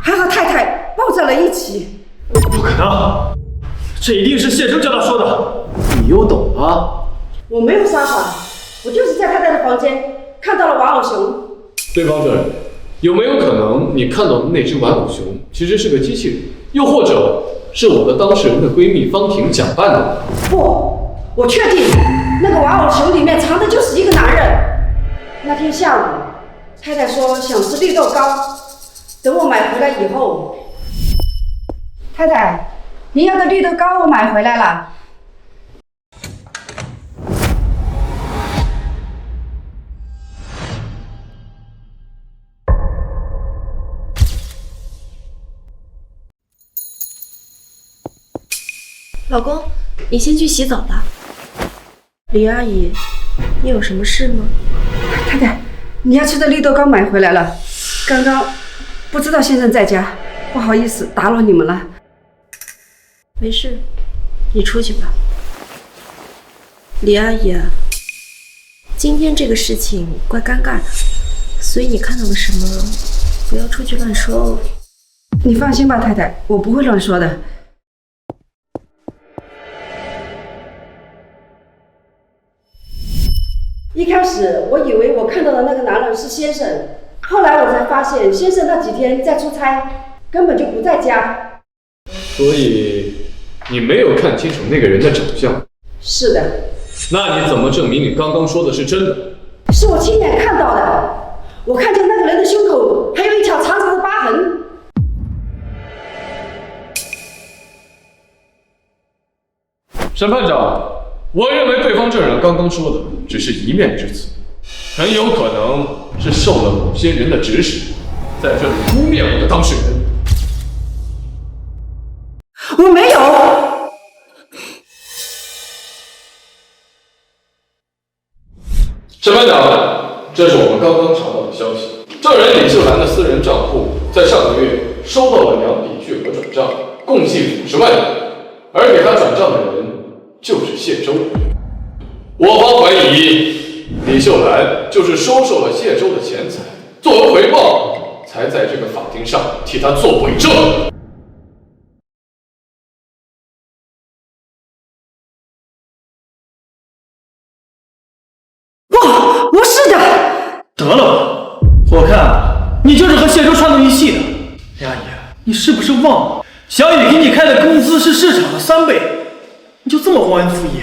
还和太太抱在了一起。不可能，这一定是谢周叫他说的。你又懂了？我没有撒谎，我就是在太太的房间看到了玩偶熊。对方证人，有没有可能你看到的那只玩偶熊其实是个机器人，又或者是我的当事人的闺蜜方婷假扮的？不，我确定那个玩偶熊里面藏的就是一个男人。那天下午，太太说想吃绿豆糕，等我买回来以后，太太，您要的绿豆糕我买回来了。老公，你先去洗澡吧。李阿姨，你有什么事吗？太太，你要吃的绿豆糕买回来了，刚刚不知道先生在家，不好意思打扰你们了。没事，你出去吧。李阿姨啊，今天这个事情怪尴尬的，所以你看到了什么，不要出去乱说哦。你放心吧，太太，我不会乱说的。一开始我以为我看到的那个男人是先生，后来我才发现先生那几天在出差，根本就不在家。所以你没有看清楚那个人的长相？是的。那你怎么证明你刚刚说的是真的？是我亲眼看到的，我看见那个人的胸口还有一条长长的疤痕。审判长，我认为对方证人刚刚说的只是一面之词，很有可能是受了某些人的指使，在这里污蔑我的当事人。我没有。审判长，这是我们刚刚查到的消息，证人李秀兰的私人账户在上个月收到了2笔巨额转账，共计50万元，而给他转账的人就是谢周。我方怀疑李秀兰就是收受了谢周的钱财，作为回报，才在这个法庭上替他做伪证。不是的。得了吧，我看你就是和谢周串通一气的。梁阿姨，你是不是忘了小雨给你开的工资是市场的3倍？你就这么忘恩负义？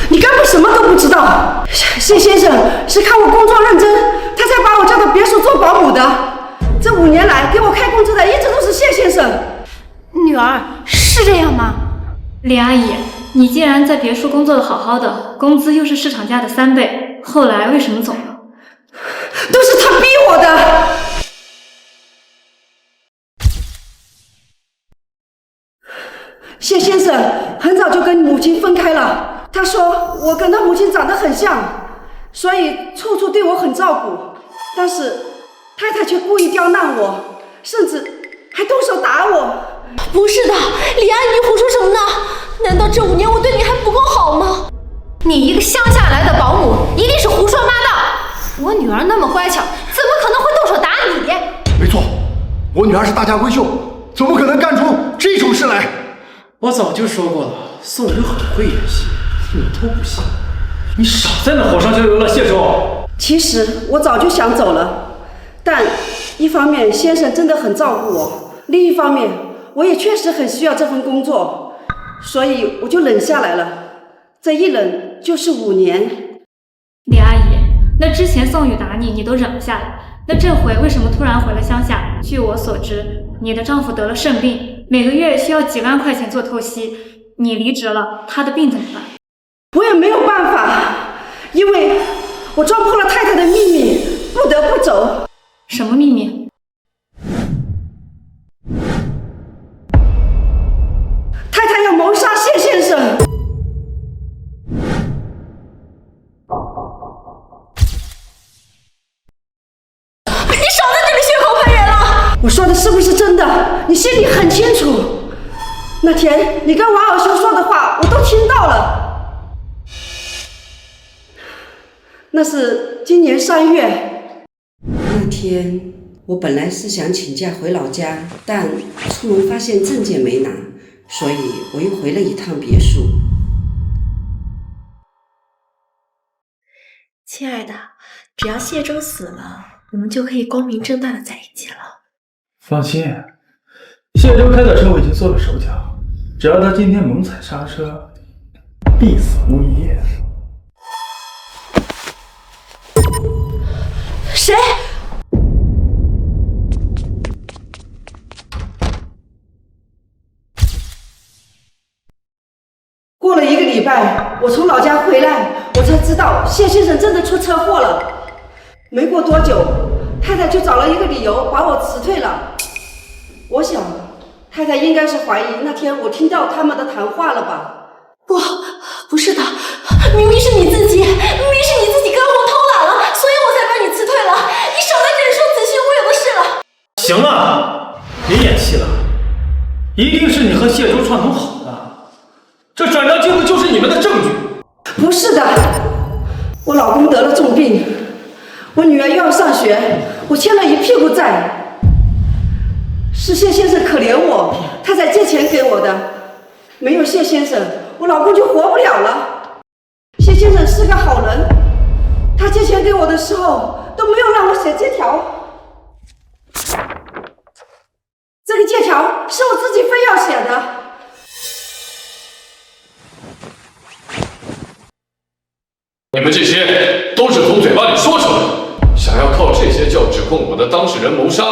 你根本什么都不知道。谢先生是看我工作认真，他才把我叫到别墅做保姆的。这5年来给我开工资的一直都是谢先生。女儿，是这样吗？李阿姨，你既然在别墅工作的好好的，工资又是市场价的3倍，后来为什么走了？都是他逼我的。谢先生很早就跟母亲分开了，他说我跟他母亲长得很像，所以处处对我很照顾，但是太太却故意刁难我，甚至还动手打我。不是的，李阿姨，你胡说什么呢？难道这5年我对你还不够好吗？你一个乡下来的保姆，一定是胡说八道。我女儿那么乖巧，怎么可能会动手打你？没错，我女儿是大家闺秀，怎么可能干出这种事来？我早就说过了，宋宇很会演戏，你都不信。你少在那火上浇油了，谢周。其实我早就想走了，但一方面先生真的很照顾我，另一方面我也确实很需要这份工作，所以我就忍下来了。这一忍就是5年。李阿姨，那之前宋宇打你，你都忍了下来，那这回为什么突然回了乡下？据我所知，你的丈夫得了肾病，每个月需要几万块钱做透析，你离职了，他的病怎么办？我也没有办法，因为我撞破了太太的秘密，不得不走。什么秘密？太太要谋杀谢先生。你少在这里血口喷人了！我说的是不是真的？你心里很清楚。那天你跟王尔修说的话，我都听到了。那是今年3月。那天我本来是想请假回老家，但出门发现证件没拿，所以我又回了一趟别墅。亲爱的，只要谢周死了，我们就可以光明正大的在一起了。放心，谢周开的车我已经做了手脚，只要他今天猛踩刹车，必死无疑。谁？过了1个礼拜，我从老家回来，我才知道谢先生真的出车祸了。没过多久，太太就找了一个理由把我辞退了。我想，太太应该是怀疑那天我听到他们的谈话了吧？不是的，明明是你自己跟红偷懒了，所以我才把你辞退了。你少在这里说子虚乌有的事了。行了，别演戏了，一定是你和谢周串通好的，这转账记录就是你们的证据。不是的，我老公得了重病，我女儿又要上学，我欠了一屁股债。是谢先生可怜我，他才借钱给我的。没有谢先生，我老公就活不了了。谢先生是个好人，他借钱给我的时候都没有让我写借条。这个借条是我自己非要写的。你们这些都是从嘴巴里说出来的，想要靠这些叫指控我的当事人谋杀，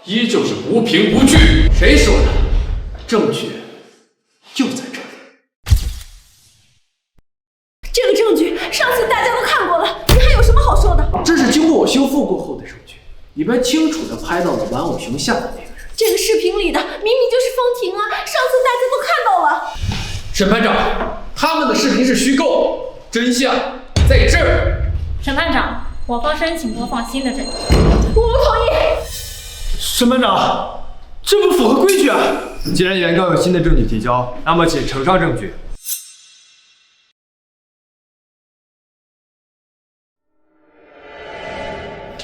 依旧是无凭无据。谁说的？证据就在这里。这个证据上次大家都看过了，你还有什么好说的？这是经过我修复过后的证据，里边清楚地拍到了玩偶熊下的那个人。这个视频里的明明就是方婷啊，上次大家都看到了。审判长，他们的视频是虚构，真相在这儿。审判长，我方申请播放新的证据。我不同意。审判长，这不符合规矩啊！既然原告有新的证据提交，那么请呈上证据。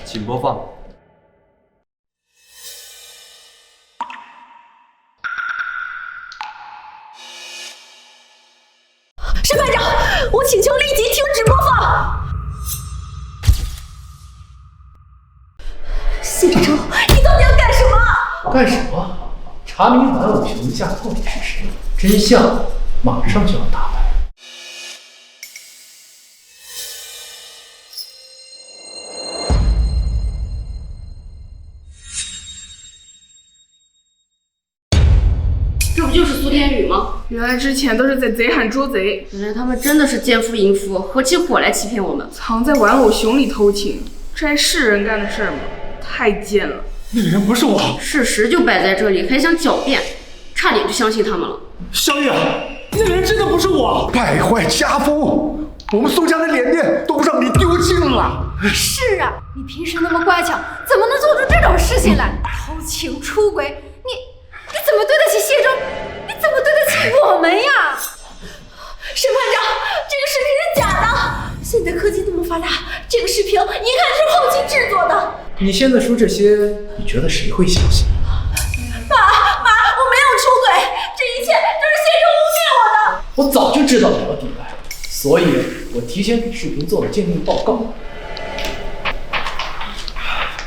请播放。审判长，我请求立即停止播放。谢周，你到底要干什么？干什么？查明玩偶熊家到底是谁，真相马上就要大白。这不就是苏天宇吗？原来之前都是在贼喊捉贼，原来他们真的是奸夫淫妇，合起伙来欺骗我们，藏在玩偶熊里偷情，这还是人干的事吗？太贱了！那个人不是我，事实就摆在这里，还想狡辩，差点就相信他们了。小雨，那个人真的不是我！败坏家风，我们宋家的脸面都让你丢尽了。是啊，你平时那么乖巧，怎么能做出这种事情来？偷情出轨，你怎么对得起谢周？你怎么对得起我们呀？审判长，这个视频是假的。现在科技那么发达，这个视频一看就是后期制作的。你现在说这些，你觉得谁会相信？妈，我没有出轨，这一切都是谢周污蔑我的。我早就知道你要抵赖，所以我提前给视频做了鉴定报告。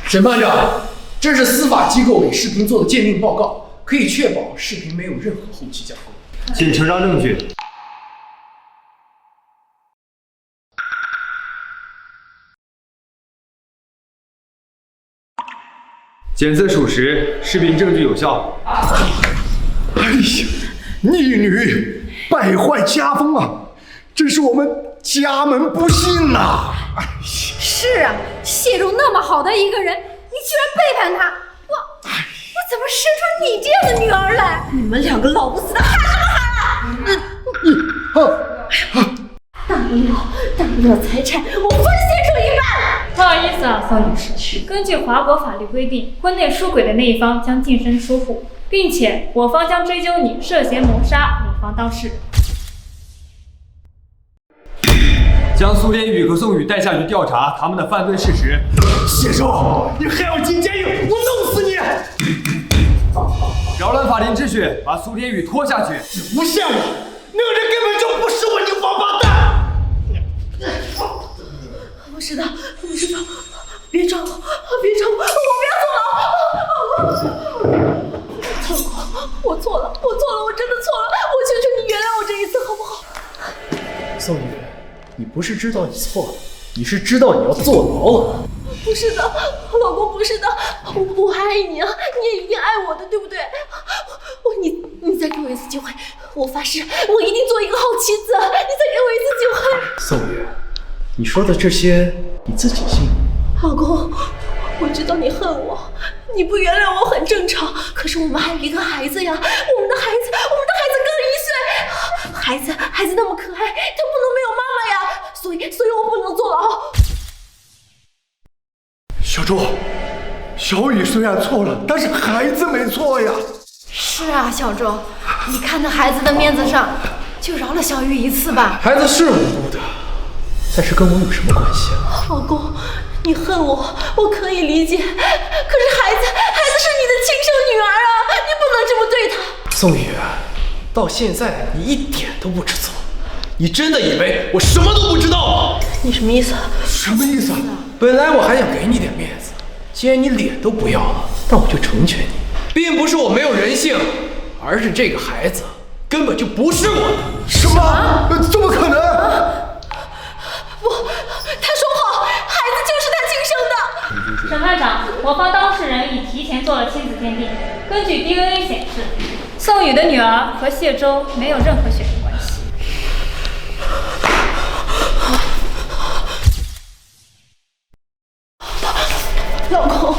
审判长，这是司法机构给视频做的鉴定报告，可以确保视频没有任何后期加工。请呈上证据。检测属实，视频证据有效。哎呀，逆女，败坏家风啊！真是我们家门不幸呐！是啊，谢周那么好的一个人，你居然背叛他，我怎么生出你这样的女儿来？你们两个老不死的喊什么喊啊！大不了财产我分谢周一半。不好意思啊，宋女士，根据华国法律规定，婚内出轨的那一方将净身出户，并且我方将追究你涉嫌谋杀女方当事人。将苏天宇和宋宇带下去调查他们的犯罪事实。谢周，你还要进监狱，我弄死你！扰乱法庭秩序，把苏天宇拖下去。你诬陷我，那个人根本就不是我，你王八蛋！不是的，别抓我，我不要坐牢！我错了，我真的错了，我求求你原谅我这一次好不好？宋宇，你不是知道你错了，你是知道你要坐牢了。不是的，老公，不是的，我还爱你啊，你也一定爱我的，对不对？你再给我一次机会，我发誓，我一定做一个好妻子。你再给我一次机会。宋宇，你说的这些你自己信吗？老公，我知道你恨我，你不原谅我很正常。可是我们还有一个孩子呀，我们的孩子刚1岁，孩子那么可爱，他不能没有妈妈呀，所以我不能坐牢。小周，小雨虽然错了，但是孩子没错呀。是啊，小周，你看在孩子的面子上，就饶了小雨一次吧。孩子是无辜的，但是跟我有什么关系啊？老公，你恨我，我可以理解。可是孩子是你的亲生女儿啊，你不能这么对她。宋雨，到现在你一点都不知错，你真的以为我什么都不知道吗？你什么意思？什么意思？本来我还想给你点面子，既然你脸都不要了，那我就成全你。并不是我没有人性，而是这个孩子根本就不是我的。什么？怎么可能？不，他说好，孩子就是他亲生的。审判长，我方当事人已提前做了亲子鉴定，根据 DNA 显示，宋宇的女儿和谢周没有任何血缘关系。老公，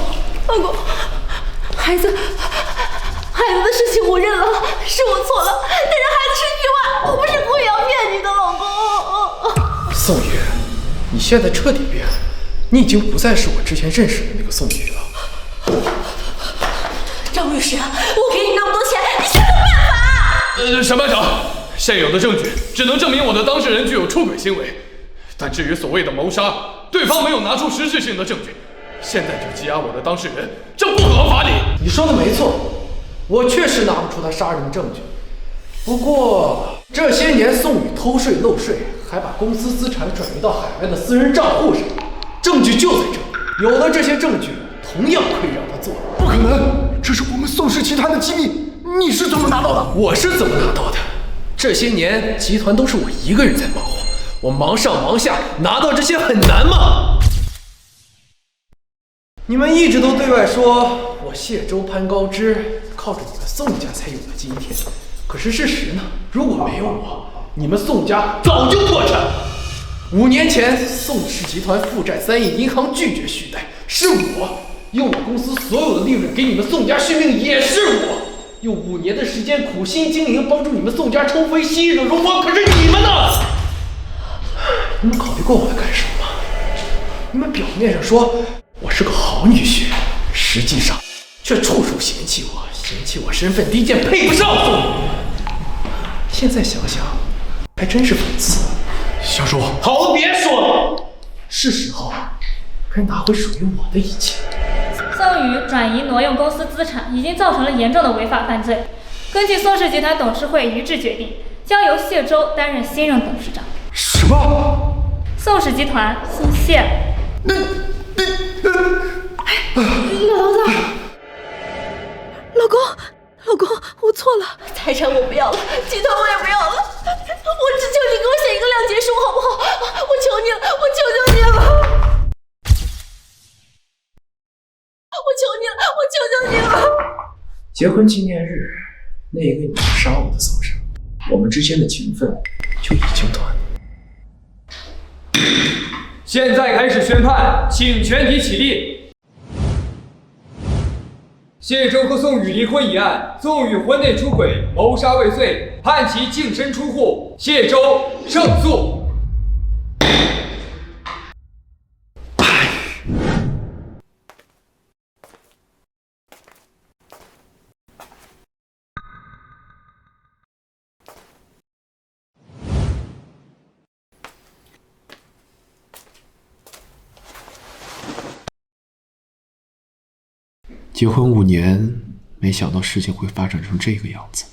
孩子的事情我认了，是我错了，但是孩子是意外，我不是故意要骗你的，老公。宋宇，你现在彻底变了，你已经不再是我之前认识的那个宋宇了。张律师，我给你那么多钱，你想想办法。审判长，现有的证据只能证明我的当事人具有出轨行为，但至于所谓的谋杀，对方没有拿出实质性的证据。现在就羁押我的当事人，这不合法理。你说的没错，我确实拿不出他杀人的证据。不过这些年宋宇偷税漏税，还把公司资产转移到海外的私人账户上，证据就在这里。有了这些证据，同样可以让他坐牢。不可能，这是我们宋氏集团的机密，你是怎么拿到的？我是怎么拿到的？这些年集团都是我一个人在忙活，我忙上忙下，拿到这些很难吗？你们一直都对外说我谢周潘高枝靠着你们宋家才有了今天，可是事实呢？如果没有我，你们宋家早就破产了。5年前，宋氏集团负债3亿，银行拒绝续贷，是我用我公司所有的利润给你们宋家续命，也是我用5年的时间苦心经营，帮助你们宋家重回昔日的荣光。可是你们呢？你们考虑过我的感受吗？你们表面上说我是个好女婿，实际上却处处嫌弃我，嫌弃我身份低贱，配不上宋宇。现在想想，还真是讽刺。小叔，好，别说了，是时候该拿回属于我的一切。宋宇转移挪用公司资产，已经造成了严重的违法犯罪。根据宋氏集团董事会一致决定，将由谢周担任新任董事长。什么？宋氏集团姓谢。老子，老公，我错了，财产我不要了，集团我也不要了，我只求你给我写一个谅解书，好不好？我求你了，我求求你了，我求你了，我求求你了。结婚纪念日那一个你杀我的早上，我们之间的情分就已经断了。现在开始宣判，请全体起立。谢周和宋宇离婚一案，宋宇婚内出轨、谋杀未遂，判其净身出户。谢周胜诉。结婚5年，没想到事情会发展成这个样子。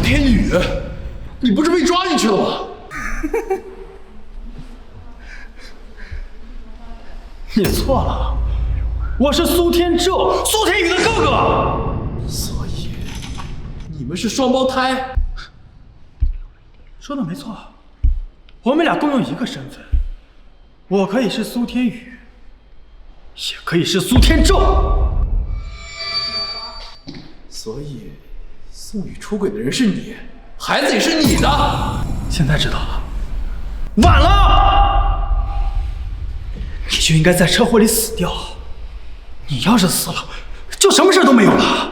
天宇，你不是被抓进去了吗？你错了，我是苏天宙，苏天宇的哥哥。所以你们是双胞胎？说的没错，我们俩共用一个身份，我可以是苏天宇，也可以是苏天宙。所以宋宇出轨的人是你，孩子也是你的。现在知道了，晚了，你就应该在车祸里死掉。你要是死了，就什么事都没有了。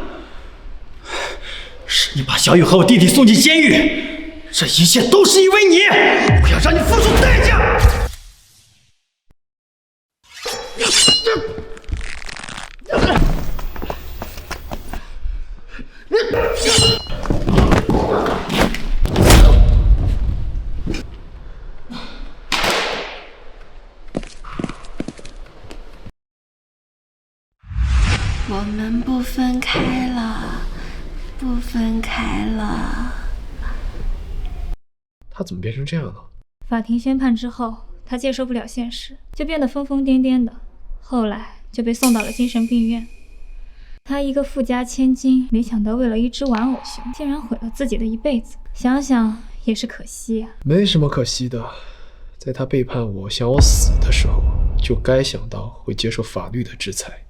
是你把小雨和我弟弟送进监狱，这一切都是因为你！我要让你付出代价！我们不分开了，不分开了。他怎么变成这样了？法庭宣判之后，他接受不了现实，就变得疯疯癫癫的，后来就被送到了精神病院。他一个富家千金，没想到为了一只玩偶熊，竟然毁了自己的一辈子。想想也是可惜呀。没什么可惜的，在他背叛我、想我死的时候，就该想到会接受法律的制裁。